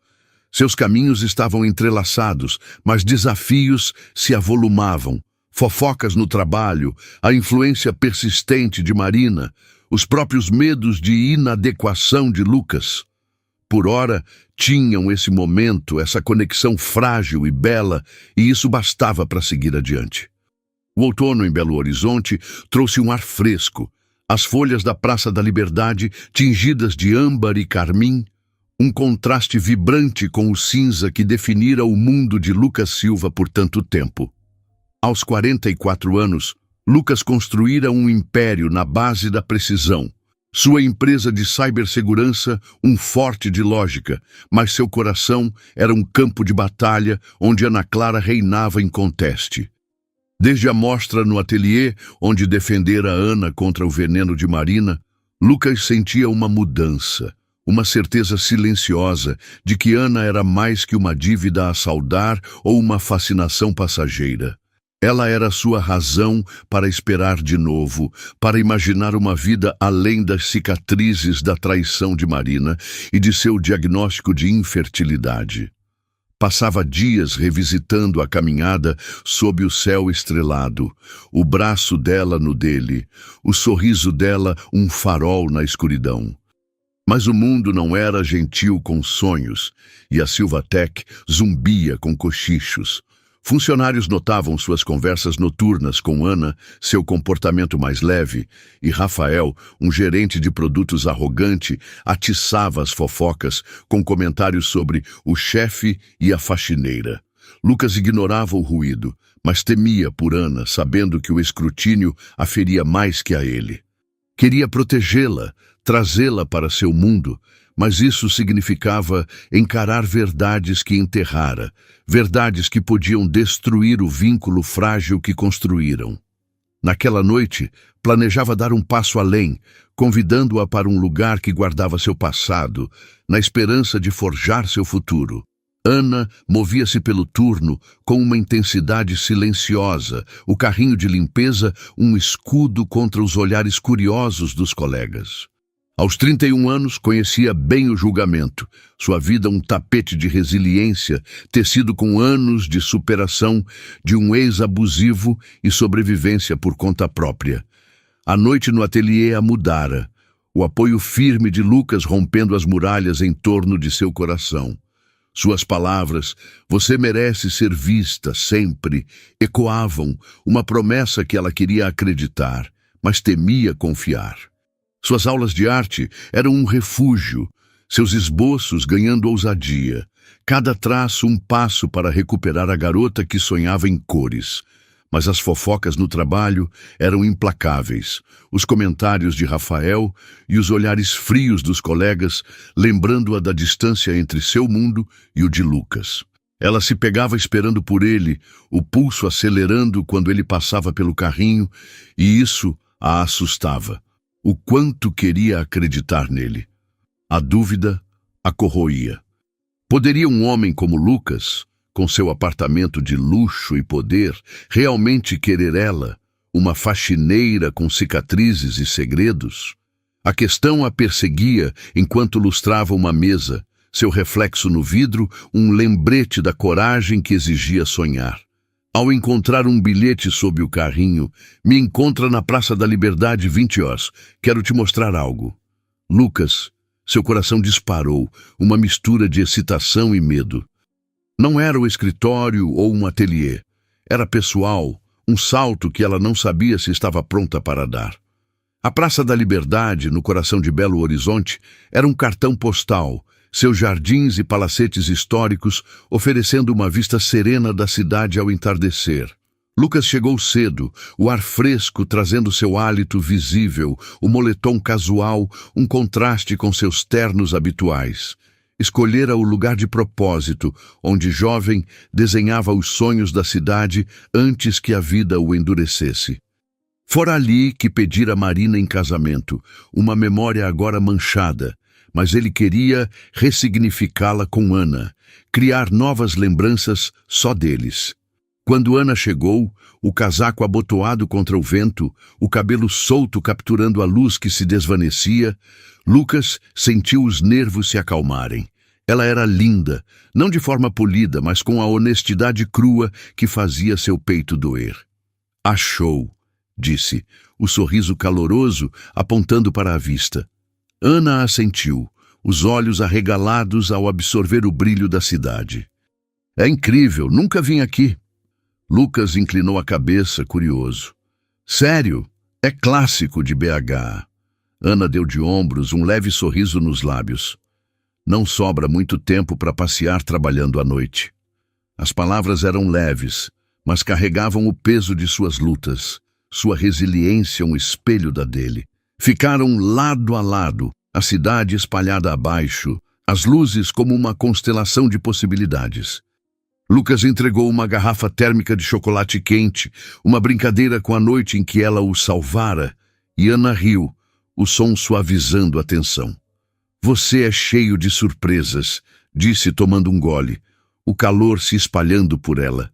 [SPEAKER 1] Seus caminhos estavam entrelaçados, mas desafios se avolumavam. Fofocas no trabalho, a influência persistente de Marina, os próprios medos de inadequação de Lucas. Por ora, tinham esse momento, essa conexão frágil e bela, e isso bastava para seguir adiante. O outono em Belo Horizonte trouxe um ar fresco, as folhas da Praça da Liberdade tingidas de âmbar e carmim, um contraste vibrante com o cinza que definira o mundo de Lucas Silva por tanto tempo. Aos 44 anos, Lucas construíra um império na base da precisão. Sua empresa de cibersegurança, um forte de lógica, mas seu coração era um campo de batalha onde Ana Clara reinava inconteste. Desde a mostra no ateliê, onde defendera Ana contra o veneno de Marina, Lucas sentia uma mudança, Uma certeza silenciosa de que Ana era mais que uma dívida a saldar ou uma fascinação passageira. Ela era sua razão para esperar de novo, para imaginar uma vida além das cicatrizes da traição de Marina e de seu diagnóstico de infertilidade. Passava dias revisitando a caminhada sob o céu estrelado, o braço dela no dele, o sorriso dela um farol na escuridão. Mas o mundo não era gentil com sonhos, e a Silvatec zumbia com cochichos. Funcionários notavam suas conversas noturnas com Ana, seu comportamento mais leve, e Rafael, um gerente de produtos arrogante, atiçava as fofocas com comentários sobre o chefe e a faxineira. Lucas ignorava o ruído, mas temia por Ana, sabendo que o escrutínio a feria mais que a ele. Queria protegê-la, trazê-la para seu mundo, mas isso significava encarar verdades que enterrara, verdades que podiam destruir o vínculo frágil que construíram. Naquela noite, planejava dar um passo além, convidando-a para um lugar que guardava seu passado, na esperança de forjar seu futuro. Ana movia-se pelo turno com uma intensidade silenciosa, o carrinho de limpeza um escudo contra os olhares curiosos dos colegas. Aos 31 anos, conhecia bem o julgamento, sua vida um tapete de resiliência, tecido com anos de superação de um ex-abusivo e sobrevivência por conta própria. A noite no ateliê a mudara, o apoio firme de Lucas rompendo as muralhas em torno de seu coração. Suas palavras, "Você merece ser vista sempre", ecoavam, uma promessa que ela queria acreditar, mas temia confiar. Suas aulas de arte eram um refúgio, seus esboços ganhando ousadia, cada traço um passo para recuperar a garota que sonhava em cores. Mas as fofocas no trabalho eram implacáveis, os comentários de Rafael e os olhares frios dos colegas, lembrando-a da distância entre seu mundo e o de Lucas. Ela se pegava esperando por ele, o pulso acelerando quando ele passava pelo carrinho, e isso a assustava. O quanto queria acreditar nele. A dúvida a corroía. Poderia um homem como Lucas, com seu apartamento de luxo e poder, realmente querer ela, uma faxineira com cicatrizes e segredos? A questão a perseguia enquanto lustrava uma mesa, seu reflexo no vidro um lembrete da coragem que exigia sonhar. Ao encontrar um bilhete sob o carrinho, "Me encontra na Praça da Liberdade 20 horas. Quero te mostrar algo." Lucas, seu coração disparou, uma mistura de excitação e medo. Não era o escritório ou um ateliê. Era pessoal, um salto que ela não sabia se estava pronta para dar. A Praça da Liberdade, no coração de Belo Horizonte, era um cartão postal, seus jardins e palacetes históricos oferecendo uma vista serena da cidade ao entardecer. Lucas chegou cedo, o ar fresco trazendo seu hálito visível, o moletom casual, um contraste com seus ternos habituais. Escolhera o lugar de propósito, onde jovem desenhava os sonhos da cidade antes que a vida o endurecesse. Fora ali que pedira Marina em casamento, uma memória agora manchada, mas ele queria ressignificá-la com Ana, criar novas lembranças só deles. Quando Ana chegou, o casaco abotoado contra o vento, o cabelo solto capturando a luz que se desvanecia, Lucas sentiu os nervos se acalmarem. Ela era linda, não de forma polida, mas com a honestidade crua que fazia seu peito doer. "Achou", disse, o sorriso caloroso apontando para a vista. Ana assentiu, os olhos arregalados ao absorver o brilho da cidade. "É incrível, nunca vim aqui." Lucas inclinou a cabeça, curioso. "Sério? É clássico de BH." Ana deu de ombros, um leve sorriso nos lábios. "Não sobra muito tempo para passear trabalhando à noite." As palavras eram leves, mas carregavam o peso de suas lutas, sua resiliência um espelho da dele. Ficaram lado a lado, a cidade espalhada abaixo, as luzes como uma constelação de possibilidades. Lucas entregou uma garrafa térmica de chocolate quente, uma brincadeira com a noite em que ela o salvara, e Ana riu, o som suavizando a tensão. Você é cheio de surpresas, disse tomando um gole, o calor se espalhando por ela.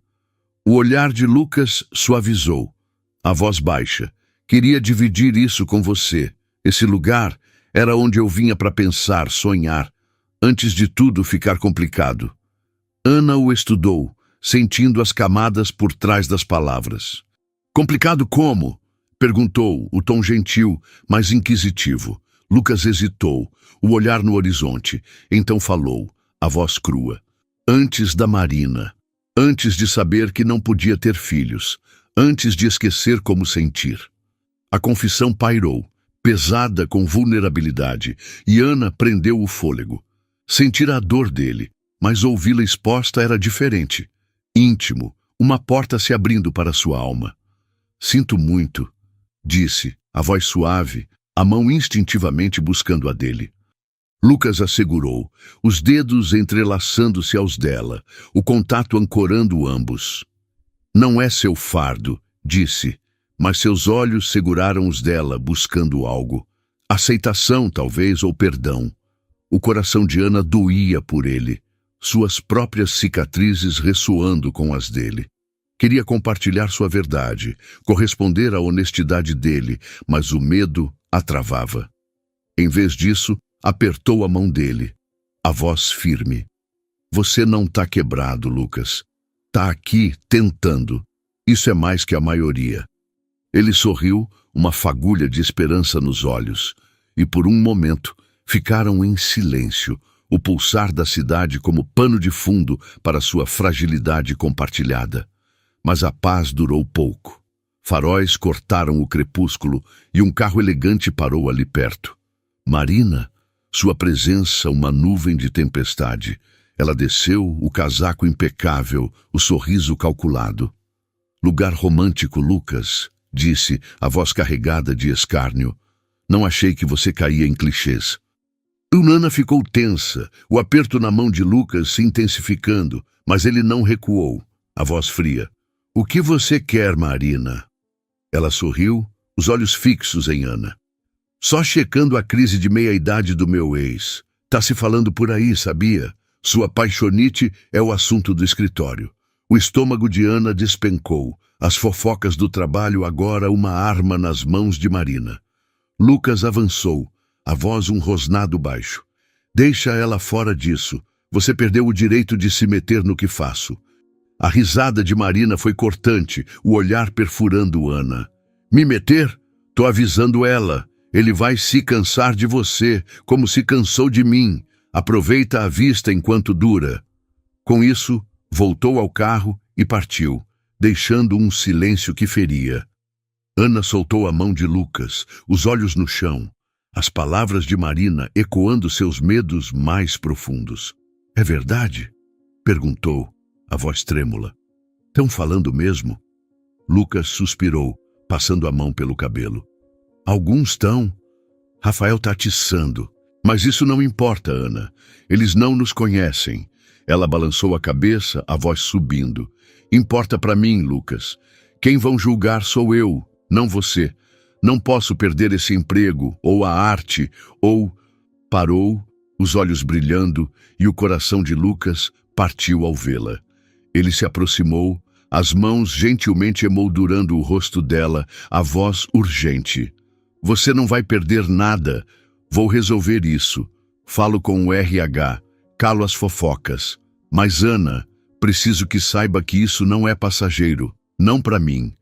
[SPEAKER 1] O olhar de Lucas suavizou. A voz baixa. Queria dividir isso com você. Esse lugar era onde eu vinha para pensar, sonhar. Antes de tudo ficar complicado. Ana o estudou, sentindo as camadas por trás das palavras. Complicado como? Perguntou, o tom gentil, mas inquisitivo. Lucas hesitou, o olhar no horizonte. Então falou, a voz crua. Antes da Marina. Antes de saber que não podia ter filhos. Antes de esquecer como sentir. A confissão pairou, pesada com vulnerabilidade, e Ana prendeu o fôlego. Sentira a dor dele, mas ouvi-la exposta era diferente. Íntimo, uma porta se abrindo para sua alma. Sinto muito, disse, a voz suave, a mão instintivamente buscando a dele. Lucas a segurou, os dedos entrelaçando-se aos dela, o contato ancorando ambos. Não é seu fardo, disse, mas seus olhos seguraram os dela, buscando algo. Aceitação, talvez, ou perdão. O coração de Ana doía por ele, suas próprias cicatrizes ressoando com as dele. Queria compartilhar sua verdade, corresponder à honestidade dele, mas o medo a travava. Em vez disso, apertou a mão dele, a voz firme. Você não tá quebrado, Lucas. Tá aqui tentando. Isso é mais que a maioria. Ele sorriu, uma fagulha de esperança nos olhos, e por um momento ficaram em silêncio, o pulsar da cidade como pano de fundo para sua fragilidade compartilhada. Mas a paz durou pouco. Faróis cortaram o crepúsculo e um carro elegante parou ali perto. Marina, sua presença uma nuvem de tempestade. Ela desceu, o casaco impecável, o sorriso calculado. Lugar romântico, Lucas, disse, a voz carregada de escárnio. Não achei que você caía em clichês. Ana ficou tensa, o aperto na mão de Lucas se intensificando, mas ele não recuou, a voz fria. O que você quer, Marina? Ela sorriu, os olhos fixos em Ana. Só checando a crise de meia-idade do meu ex. Tá se falando por aí, sabia? Sua paixonite é o assunto do escritório. O estômago de Ana despencou, as fofocas do trabalho agora uma arma nas mãos de Marina. Lucas avançou, a voz um rosnado baixo. Deixa ela fora disso. Você perdeu o direito de se meter no que faço. A risada de Marina foi cortante, o olhar perfurando Ana. Me meter? Tô avisando ela. Ele vai se cansar de você, como se cansou de mim. Aproveita a vista enquanto dura. Com isso, voltou ao carro e partiu, deixando um silêncio que feria. Ana soltou a mão de Lucas, os olhos no chão, as palavras de Marina ecoando seus medos mais profundos. É verdade? Perguntou, a voz trêmula. Tão falando mesmo? Lucas suspirou, passando a mão pelo cabelo. Alguns estão. Rafael tá atiçando. Mas isso não importa, Ana. Eles não nos conhecem. Ela balançou a cabeça, a voz subindo. Importa para mim, Lucas. Quem vão julgar sou eu, não você. Não posso perder esse emprego, ou a arte, ou... Parou, os olhos brilhando, e o coração de Lucas partiu ao vê-la. Ele se aproximou, as mãos gentilmente emoldurando o rosto dela, a voz urgente. Você não vai perder nada. Vou resolver isso. Falo com o RH. Calo as fofocas. Mas, Ana, preciso que saiba que isso não é passageiro. Não para mim.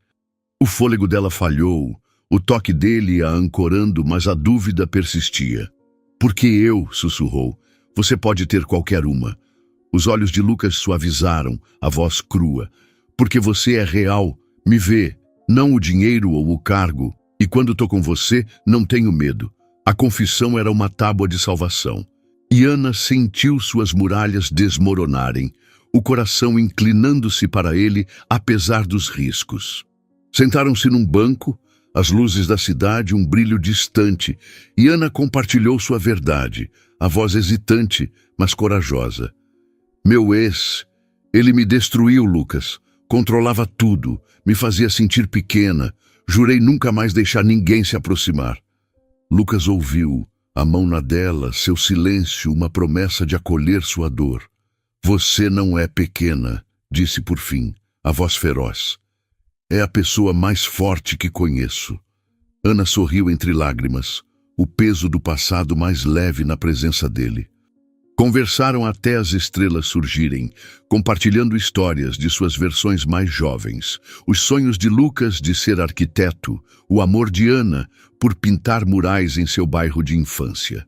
[SPEAKER 1] O fôlego dela falhou. O toque dele a ancorando, mas a dúvida persistia. Porque eu, sussurrou. Você pode ter qualquer uma. Os olhos de Lucas suavizaram, a voz crua. Porque você é real. Me vê. Não o dinheiro ou o cargo. E quando tô com você, não tenho medo. A confissão era uma tábua de salvação. E Ana sentiu suas muralhas desmoronarem, o coração inclinando-se para ele, apesar dos riscos. Sentaram-se num banco, as luzes da cidade, um brilho distante, e Ana compartilhou sua verdade, a voz hesitante, mas corajosa. Meu ex, ele me destruiu, Lucas. Controlava tudo, me fazia sentir pequena. Jurei nunca mais deixar ninguém se aproximar. Lucas ouviu, A mão na dela, seu silêncio, uma promessa de acolher sua dor. Você não é pequena, disse por fim, a voz feroz. É a pessoa mais forte que conheço. Ana sorriu entre lágrimas, o peso do passado mais leve na presença dele. Conversaram até as estrelas surgirem, compartilhando histórias de suas versões mais jovens, os sonhos de Lucas de ser arquiteto, o amor de Ana por pintar murais em seu bairro de infância.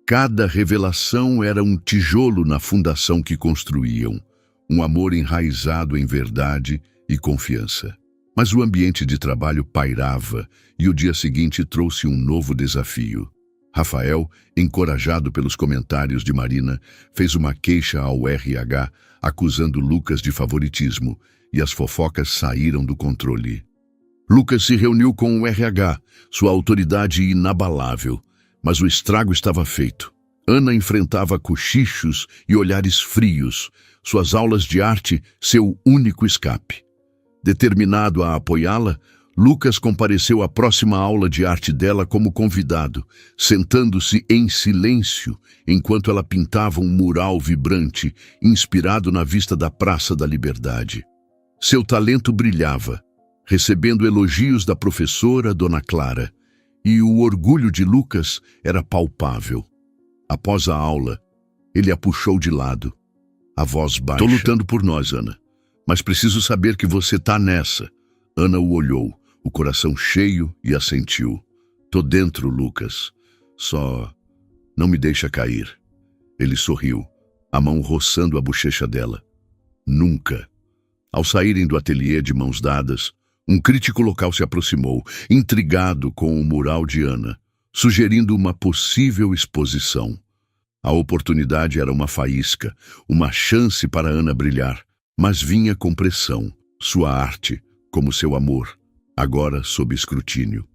[SPEAKER 1] Cada revelação era um tijolo na fundação que construíam, um amor enraizado em verdade e confiança. Mas o ambiente de trabalho pairava e o dia seguinte trouxe um novo desafio. Rafael, encorajado pelos comentários de Marina, fez uma queixa ao RH, acusando Lucas de favoritismo, e as fofocas saíram do controle. Lucas se reuniu com o RH, sua autoridade inabalável, mas o estrago estava feito. Ana enfrentava cochichos e olhares frios, suas aulas de arte seu único escape. Determinado a apoiá-la, Lucas compareceu à próxima aula de arte dela como convidado, sentando-se em silêncio enquanto ela pintava um mural vibrante, inspirado na vista da Praça da Liberdade. Seu talento brilhava, recebendo elogios da professora Dona Clara, e o orgulho de Lucas era palpável. Após a aula, ele a puxou de lado, a voz baixa. "Tô lutando por nós, Ana, mas preciso saber que você tá nessa." Ana o olhou, o coração cheio, e assentiu. "Tô dentro, Lucas. Só não me deixa cair." Ele sorriu, a mão roçando a bochecha dela. "Nunca." Ao saírem do ateliê de mãos dadas, um crítico local se aproximou, intrigado com o mural de Ana, sugerindo uma possível exposição. A oportunidade era uma faísca, uma chance para Ana brilhar, mas vinha com pressão. Sua arte, como seu amor, agora sob escrutínio.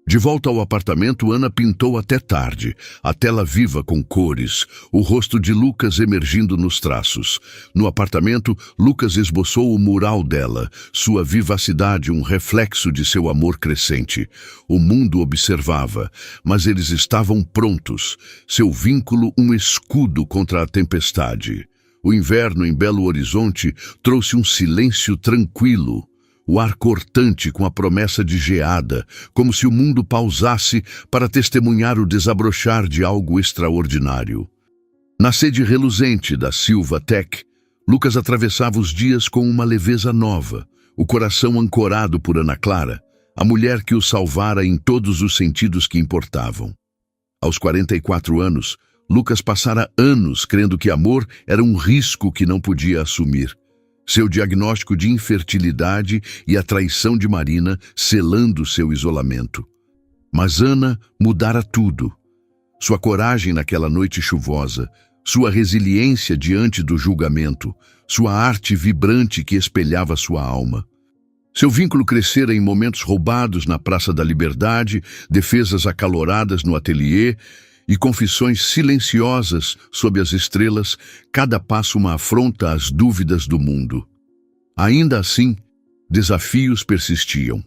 [SPEAKER 1] De volta ao apartamento, Ana pintou até tarde, a tela viva com cores, o rosto de Lucas emergindo nos traços. No apartamento, Lucas esboçou o mural dela, sua vivacidade um reflexo de seu amor crescente. O mundo observava, mas eles estavam prontos, seu vínculo um escudo contra a tempestade. O inverno em Belo Horizonte trouxe um silêncio tranquilo, o ar cortante com a promessa de geada, como se o mundo pausasse para testemunhar o desabrochar de algo extraordinário. Na sede reluzente da Silva Tech, Lucas atravessava os dias com uma leveza nova, o coração ancorado por Ana Clara, a mulher que o salvara em todos os sentidos que importavam. Aos 44 anos, Lucas passara anos crendo que amor era um risco que não podia assumir. Seu diagnóstico de infertilidade e a traição de Marina selando seu isolamento. Mas Ana mudara tudo. Sua coragem naquela noite chuvosa, sua resiliência diante do julgamento, sua arte vibrante que espelhava sua alma. Seu vínculo crescera em momentos roubados na Praça da Liberdade, defesas acaloradas no ateliê e confissões silenciosas sob as estrelas, cada passo uma afronta às dúvidas do mundo. Ainda assim, desafios persistiam.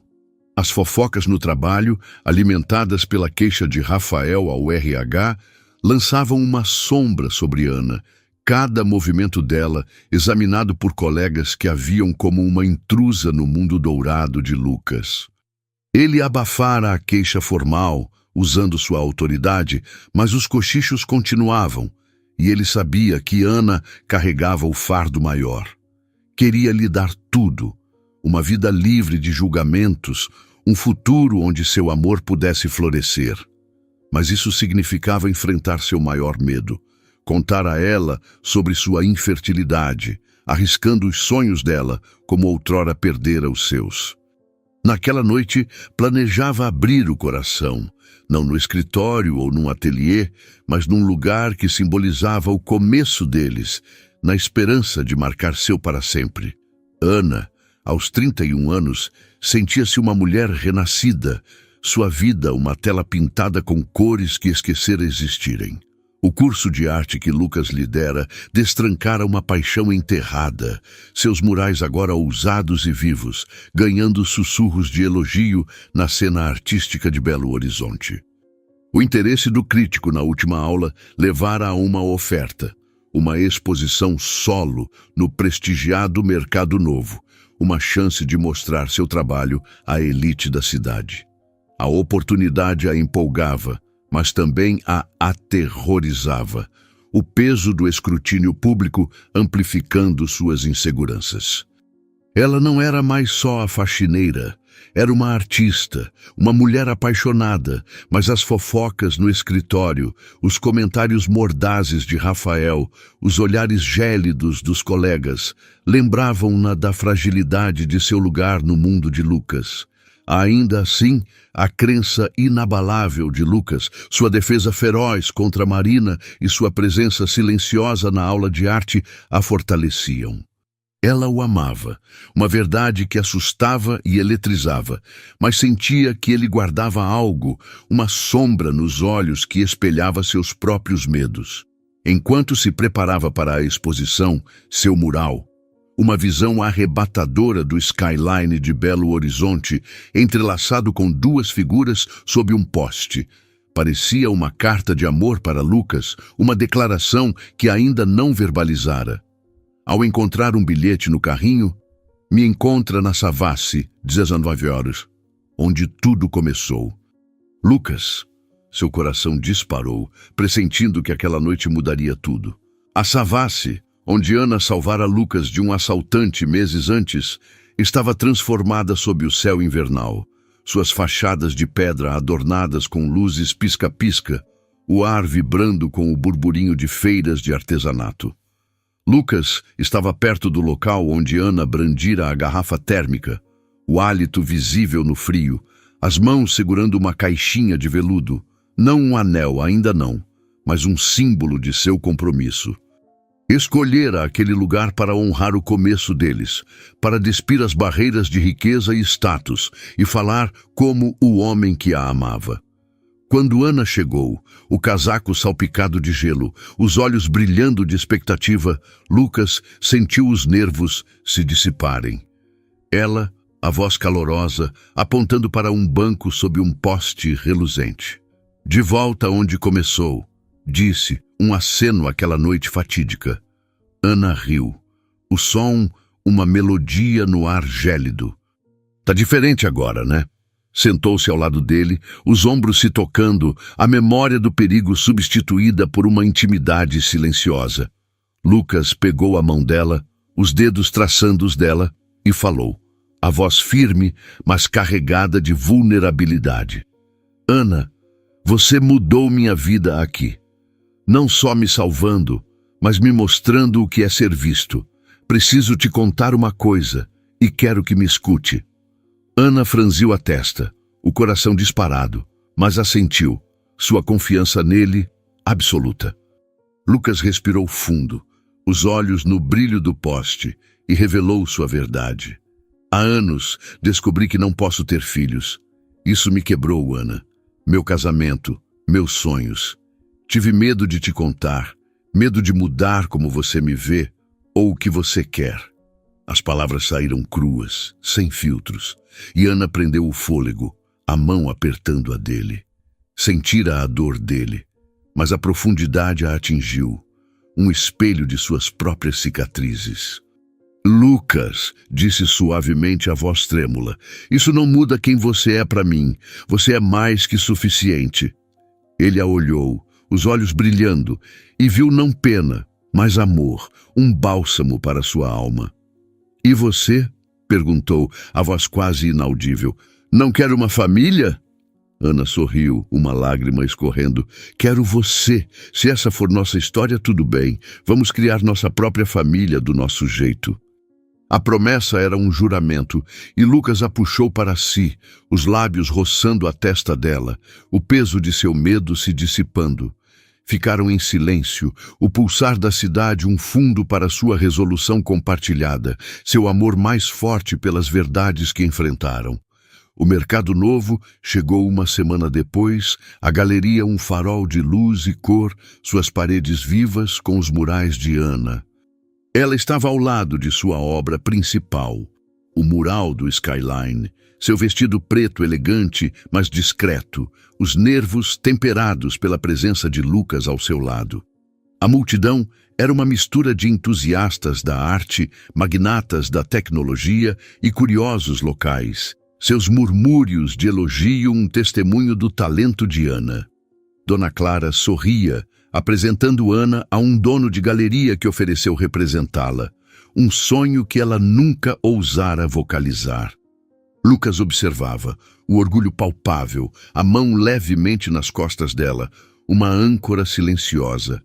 [SPEAKER 1] As fofocas no trabalho, alimentadas pela queixa de Rafael ao RH, lançavam uma sombra sobre Ana, cada movimento dela examinado por colegas que a viam como uma intrusa no mundo dourado de Lucas. Ele abafara a queixa formal, usando sua autoridade, mas os cochichos continuavam, e ele sabia que Ana carregava o fardo maior. Queria lhe dar tudo, uma vida livre de julgamentos, um futuro onde seu amor pudesse florescer. Mas isso significava enfrentar seu maior medo, contar a ela sobre sua infertilidade, arriscando os sonhos dela como outrora perdera os seus. Naquela noite, planejava abrir o coração, não no escritório ou num ateliê, mas num lugar que simbolizava o começo deles, na esperança de marcar seu para sempre. Ana, aos 31 anos, sentia-se uma mulher renascida, sua vida uma tela pintada com cores que esquecera existirem. O curso de arte que Lucas lidera destrancara uma paixão enterrada, seus murais agora ousados e vivos, ganhando sussurros de elogio na cena artística de Belo Horizonte. O interesse do crítico na última aula levara a uma oferta, uma exposição solo no prestigiado Mercado Novo, uma chance de mostrar seu trabalho à elite da cidade. A oportunidade a empolgava, mas também a aterrorizava, o peso do escrutínio público amplificando suas inseguranças. Ela não era mais só a faxineira, era uma artista, uma mulher apaixonada, mas as fofocas no escritório, os comentários mordazes de Rafael, os olhares gélidos dos colegas, lembravam-na da fragilidade de seu lugar no mundo de Lucas. Ainda assim, a crença inabalável de Lucas, sua defesa feroz contra Marina e sua presença silenciosa na aula de arte a fortaleciam. Ela o amava, uma verdade que assustava e eletrizava, mas sentia que ele guardava algo, uma sombra nos olhos que espelhava seus próprios medos. Enquanto se preparava para a exposição, seu mural, uma visão arrebatadora do skyline de Belo Horizonte, entrelaçado com duas figuras sob um poste. Parecia uma carta de amor para Lucas, uma declaração que ainda não verbalizara. Ao encontrar um bilhete no carrinho, me encontra na Savassi, 19 horas, onde tudo começou. Lucas, seu coração disparou, pressentindo que aquela noite mudaria tudo. A Savassi, onde Ana salvara Lucas de um assaltante meses antes, estava transformada sob o céu invernal, suas fachadas de pedra adornadas com luzes pisca-pisca, o ar vibrando com o burburinho de feiras de artesanato. Lucas estava perto do local onde Ana brandira a garrafa térmica, o hálito visível no frio, as mãos segurando uma caixinha de veludo, não um anel, ainda não, mas um símbolo de seu compromisso. Escolhera aquele lugar para honrar o começo deles, para despir as barreiras de riqueza e status e falar como o homem que a amava. Quando Ana chegou, o casaco salpicado de gelo, os olhos brilhando de expectativa, Lucas sentiu os nervos se dissiparem. Ela, a voz calorosa, apontando para um banco sob um poste reluzente. De volta onde começou, disse, um aceno àquela noite fatídica. Ana riu. O som, uma melodia no ar gélido. Tá diferente agora, né? Sentou-se ao lado dele, os ombros se tocando, a memória do perigo substituída por uma intimidade silenciosa. Lucas pegou a mão dela, os dedos traçando os dela, e falou, a voz firme, mas carregada de vulnerabilidade. Ana, você mudou minha vida aqui. Não só me salvando, mas me mostrando o que é ser visto. Preciso te contar uma coisa, e quero que me escute. Ana franziu a testa, o coração disparado, mas assentiu, sua confiança nele absoluta. Lucas respirou fundo, os olhos no brilho do poste, e revelou sua verdade. Há anos descobri que não posso ter filhos. Isso me quebrou, Ana. Meu casamento, meus sonhos. Tive medo de te contar, medo de mudar como você me vê ou o que você quer. As palavras saíram cruas, sem filtros, e Ana prendeu o fôlego, a mão apertando a dele. Sentira a dor dele, mas a profundidade a atingiu, um espelho de suas próprias cicatrizes. Lucas, disse suavemente a voz trêmula, isso não muda quem você é para mim, você é mais que suficiente. Ele a olhou, os olhos brilhando, e viu não pena, mas amor, um bálsamo para sua alma. E você? Perguntou, a voz quase inaudível. Não quer uma família? Ana sorriu, uma lágrima escorrendo. Quero você. Se essa for nossa história, tudo bem. Vamos criar nossa própria família do nosso jeito. A promessa era um juramento, e Lucas a puxou para si, os lábios roçando a testa dela, o peso de seu medo se dissipando. Ficaram em silêncio, o pulsar da cidade um fundo para sua resolução compartilhada, seu amor mais forte pelas verdades que enfrentaram. O Mercado Novo chegou uma semana depois, a galeria um farol de luz e cor, suas paredes vivas com os murais de Ana. Ela estava ao lado de sua obra principal, o mural do skyline, seu vestido preto elegante, mas discreto, os nervos temperados pela presença de Lucas ao seu lado. A multidão era uma mistura de entusiastas da arte, magnatas da tecnologia e curiosos locais. Seus murmúrios de elogio um testemunho do talento de Ana. Dona Clara sorria, apresentando Ana a um dono de galeria que ofereceu representá-la, um sonho que ela nunca ousara vocalizar. Lucas observava, o orgulho palpável, a mão levemente nas costas dela, uma âncora silenciosa.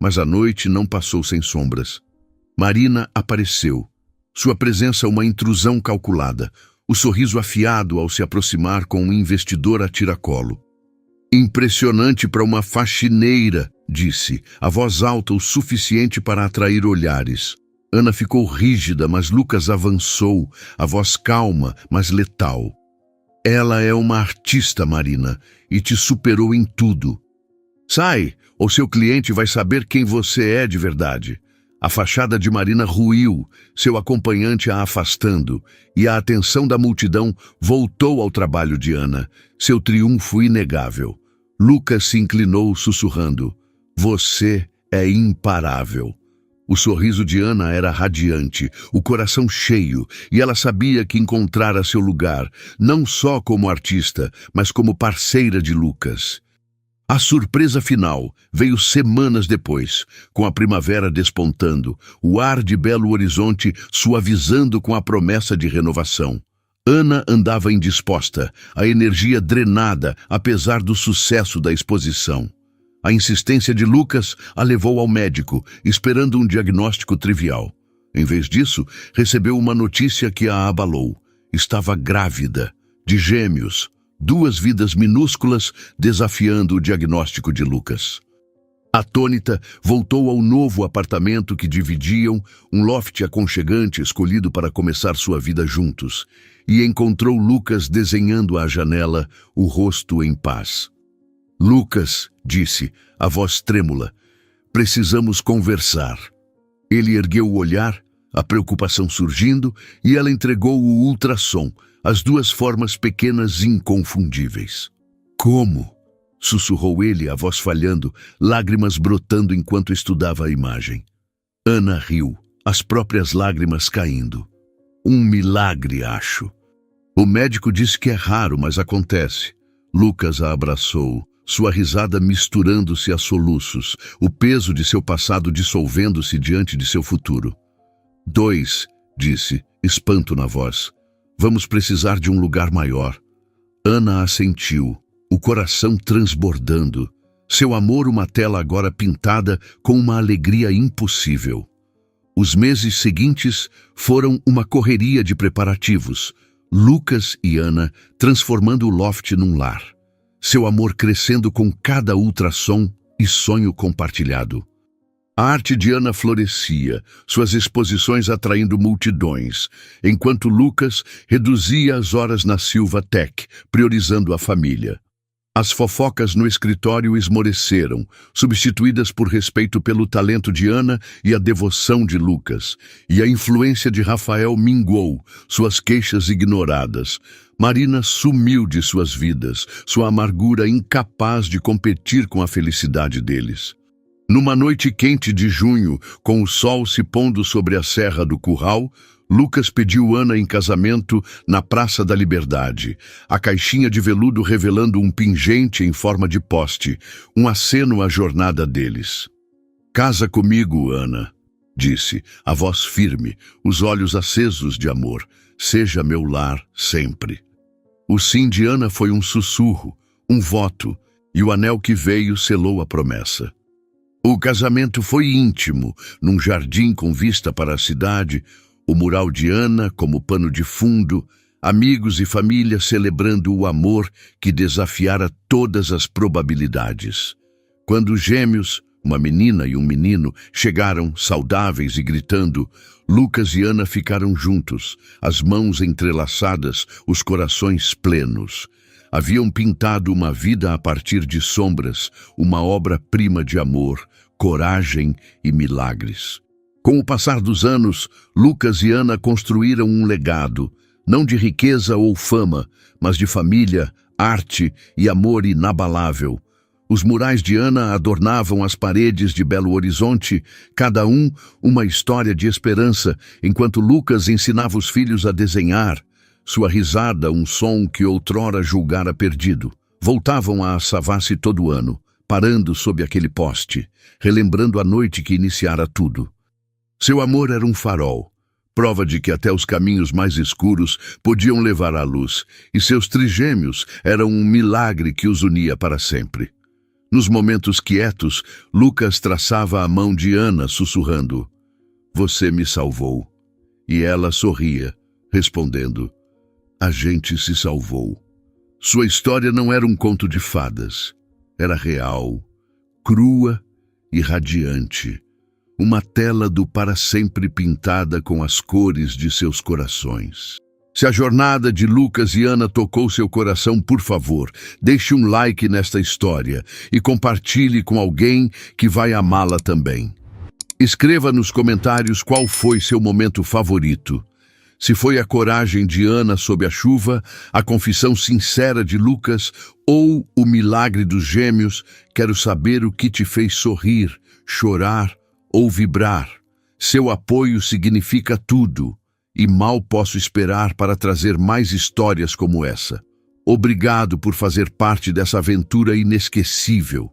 [SPEAKER 1] Mas a noite não passou sem sombras. Marina apareceu. Sua presença uma intrusão calculada, o sorriso afiado ao se aproximar com um investidor a tiracolo. Impressionante para uma faxineira, disse, a voz alta o suficiente para atrair olhares. Ana ficou rígida, mas Lucas avançou, a voz calma, mas letal. Ela é uma artista, Marina, e te superou em tudo. Sai, ou seu cliente vai saber quem você é de verdade. A fachada de Marina ruiu, seu acompanhante a afastando, e a atenção da multidão voltou ao trabalho de Ana, seu triunfo inegável. Lucas se inclinou sussurrando, você é imparável. O sorriso de Ana era radiante, o coração cheio, e ela sabia que encontrara seu lugar, não só como artista, mas como parceira de Lucas. A surpresa final veio semanas depois, com a primavera despontando, o ar de Belo Horizonte suavizando com a promessa de renovação. Ana andava indisposta, a energia drenada, apesar do sucesso da exposição. A insistência de Lucas a levou ao médico, esperando um diagnóstico trivial. Em vez disso, recebeu uma notícia que a abalou. Estava grávida, de gêmeos, 2 vidas minúsculas desafiando o diagnóstico de Lucas. Atônita, voltou ao novo apartamento que dividiam, um loft aconchegante escolhido para começar sua vida juntos, e encontrou Lucas desenhando à janela, o rosto em paz. Lucas, disse, a voz trêmula, precisamos conversar. Ele ergueu o olhar, a preocupação surgindo, e ela entregou o ultrassom, as 2 formas pequenas inconfundíveis. Como? Sussurrou ele, a voz falhando, lágrimas brotando enquanto estudava a imagem. Ana riu, as próprias lágrimas caindo. Um milagre, acho. O médico disse que é raro, mas acontece. Lucas a abraçou, sua risada misturando-se a soluços, o peso de seu passado dissolvendo-se diante de seu futuro. 2, disse, espanto na voz. Vamos precisar de um lugar maior. Ana assentiu, o coração transbordando. Seu amor uma tela agora pintada com uma alegria impossível. Os meses seguintes foram uma correria de preparativos. Lucas e Ana transformando o loft num lar. Seu amor crescendo com cada ultrassom e sonho compartilhado. A arte de Ana florescia, suas exposições atraindo multidões, enquanto Lucas reduzia as horas na Silva Tech, priorizando a família. As fofocas no escritório esmoreceram, substituídas por respeito pelo talento de Ana e a devoção de Lucas, e a influência de Rafael minguou, suas queixas ignoradas. Marina sumiu de suas vidas, sua amargura incapaz de competir com a felicidade deles. Numa noite quente de junho, com o sol se pondo sobre a Serra do Curral, Lucas pediu Ana em casamento na Praça da Liberdade, a caixinha de veludo revelando um pingente em forma de poste, um aceno à jornada deles. Casa comigo, Ana, disse, a voz firme, os olhos acesos de amor. Seja meu lar sempre. O sim de Ana foi um sussurro, um voto, e o anel que veio selou a promessa. O casamento foi íntimo, num jardim com vista para a cidade, o mural de Ana como pano de fundo, amigos e família celebrando o amor que desafiara todas as probabilidades. Quando os gêmeos, uma menina e um menino, chegaram saudáveis e gritando, Lucas e Ana ficaram juntos, as mãos entrelaçadas, os corações plenos. Haviam pintado uma vida a partir de sombras, uma obra-prima de amor, coragem e milagres. Com o passar dos anos, Lucas e Ana construíram um legado, não de riqueza ou fama, mas de família, arte e amor inabalável. Os murais de Ana adornavam as paredes de Belo Horizonte, cada um uma história de esperança, enquanto Lucas ensinava os filhos a desenhar. Sua risada, um som que outrora julgara perdido. Voltavam a Savassi todo ano, parando sob aquele poste, relembrando a noite que iniciara tudo. Seu amor era um farol, prova de que até os caminhos mais escuros podiam levar à luz, e seus trigêmeos eram um milagre que os unia para sempre. Nos momentos quietos, Lucas traçava a mão de Ana, sussurrando: "Você me salvou." E ela sorria, respondendo: "A gente se salvou." Sua história não era um conto de fadas. Era real, crua e radiante. Uma tela do para sempre pintada com as cores de seus corações. Se a jornada de Lucas e Ana tocou seu coração, por favor, deixe um like nesta história e compartilhe com alguém que vai amá-la também. Escreva nos comentários qual foi seu momento favorito. Se foi a coragem de Ana sob a chuva, a confissão sincera de Lucas ou o milagre dos gêmeos, quero saber o que te fez sorrir, chorar ou vibrar. Seu apoio significa tudo. E mal posso esperar para trazer mais histórias como essa. Obrigado por fazer parte dessa aventura inesquecível.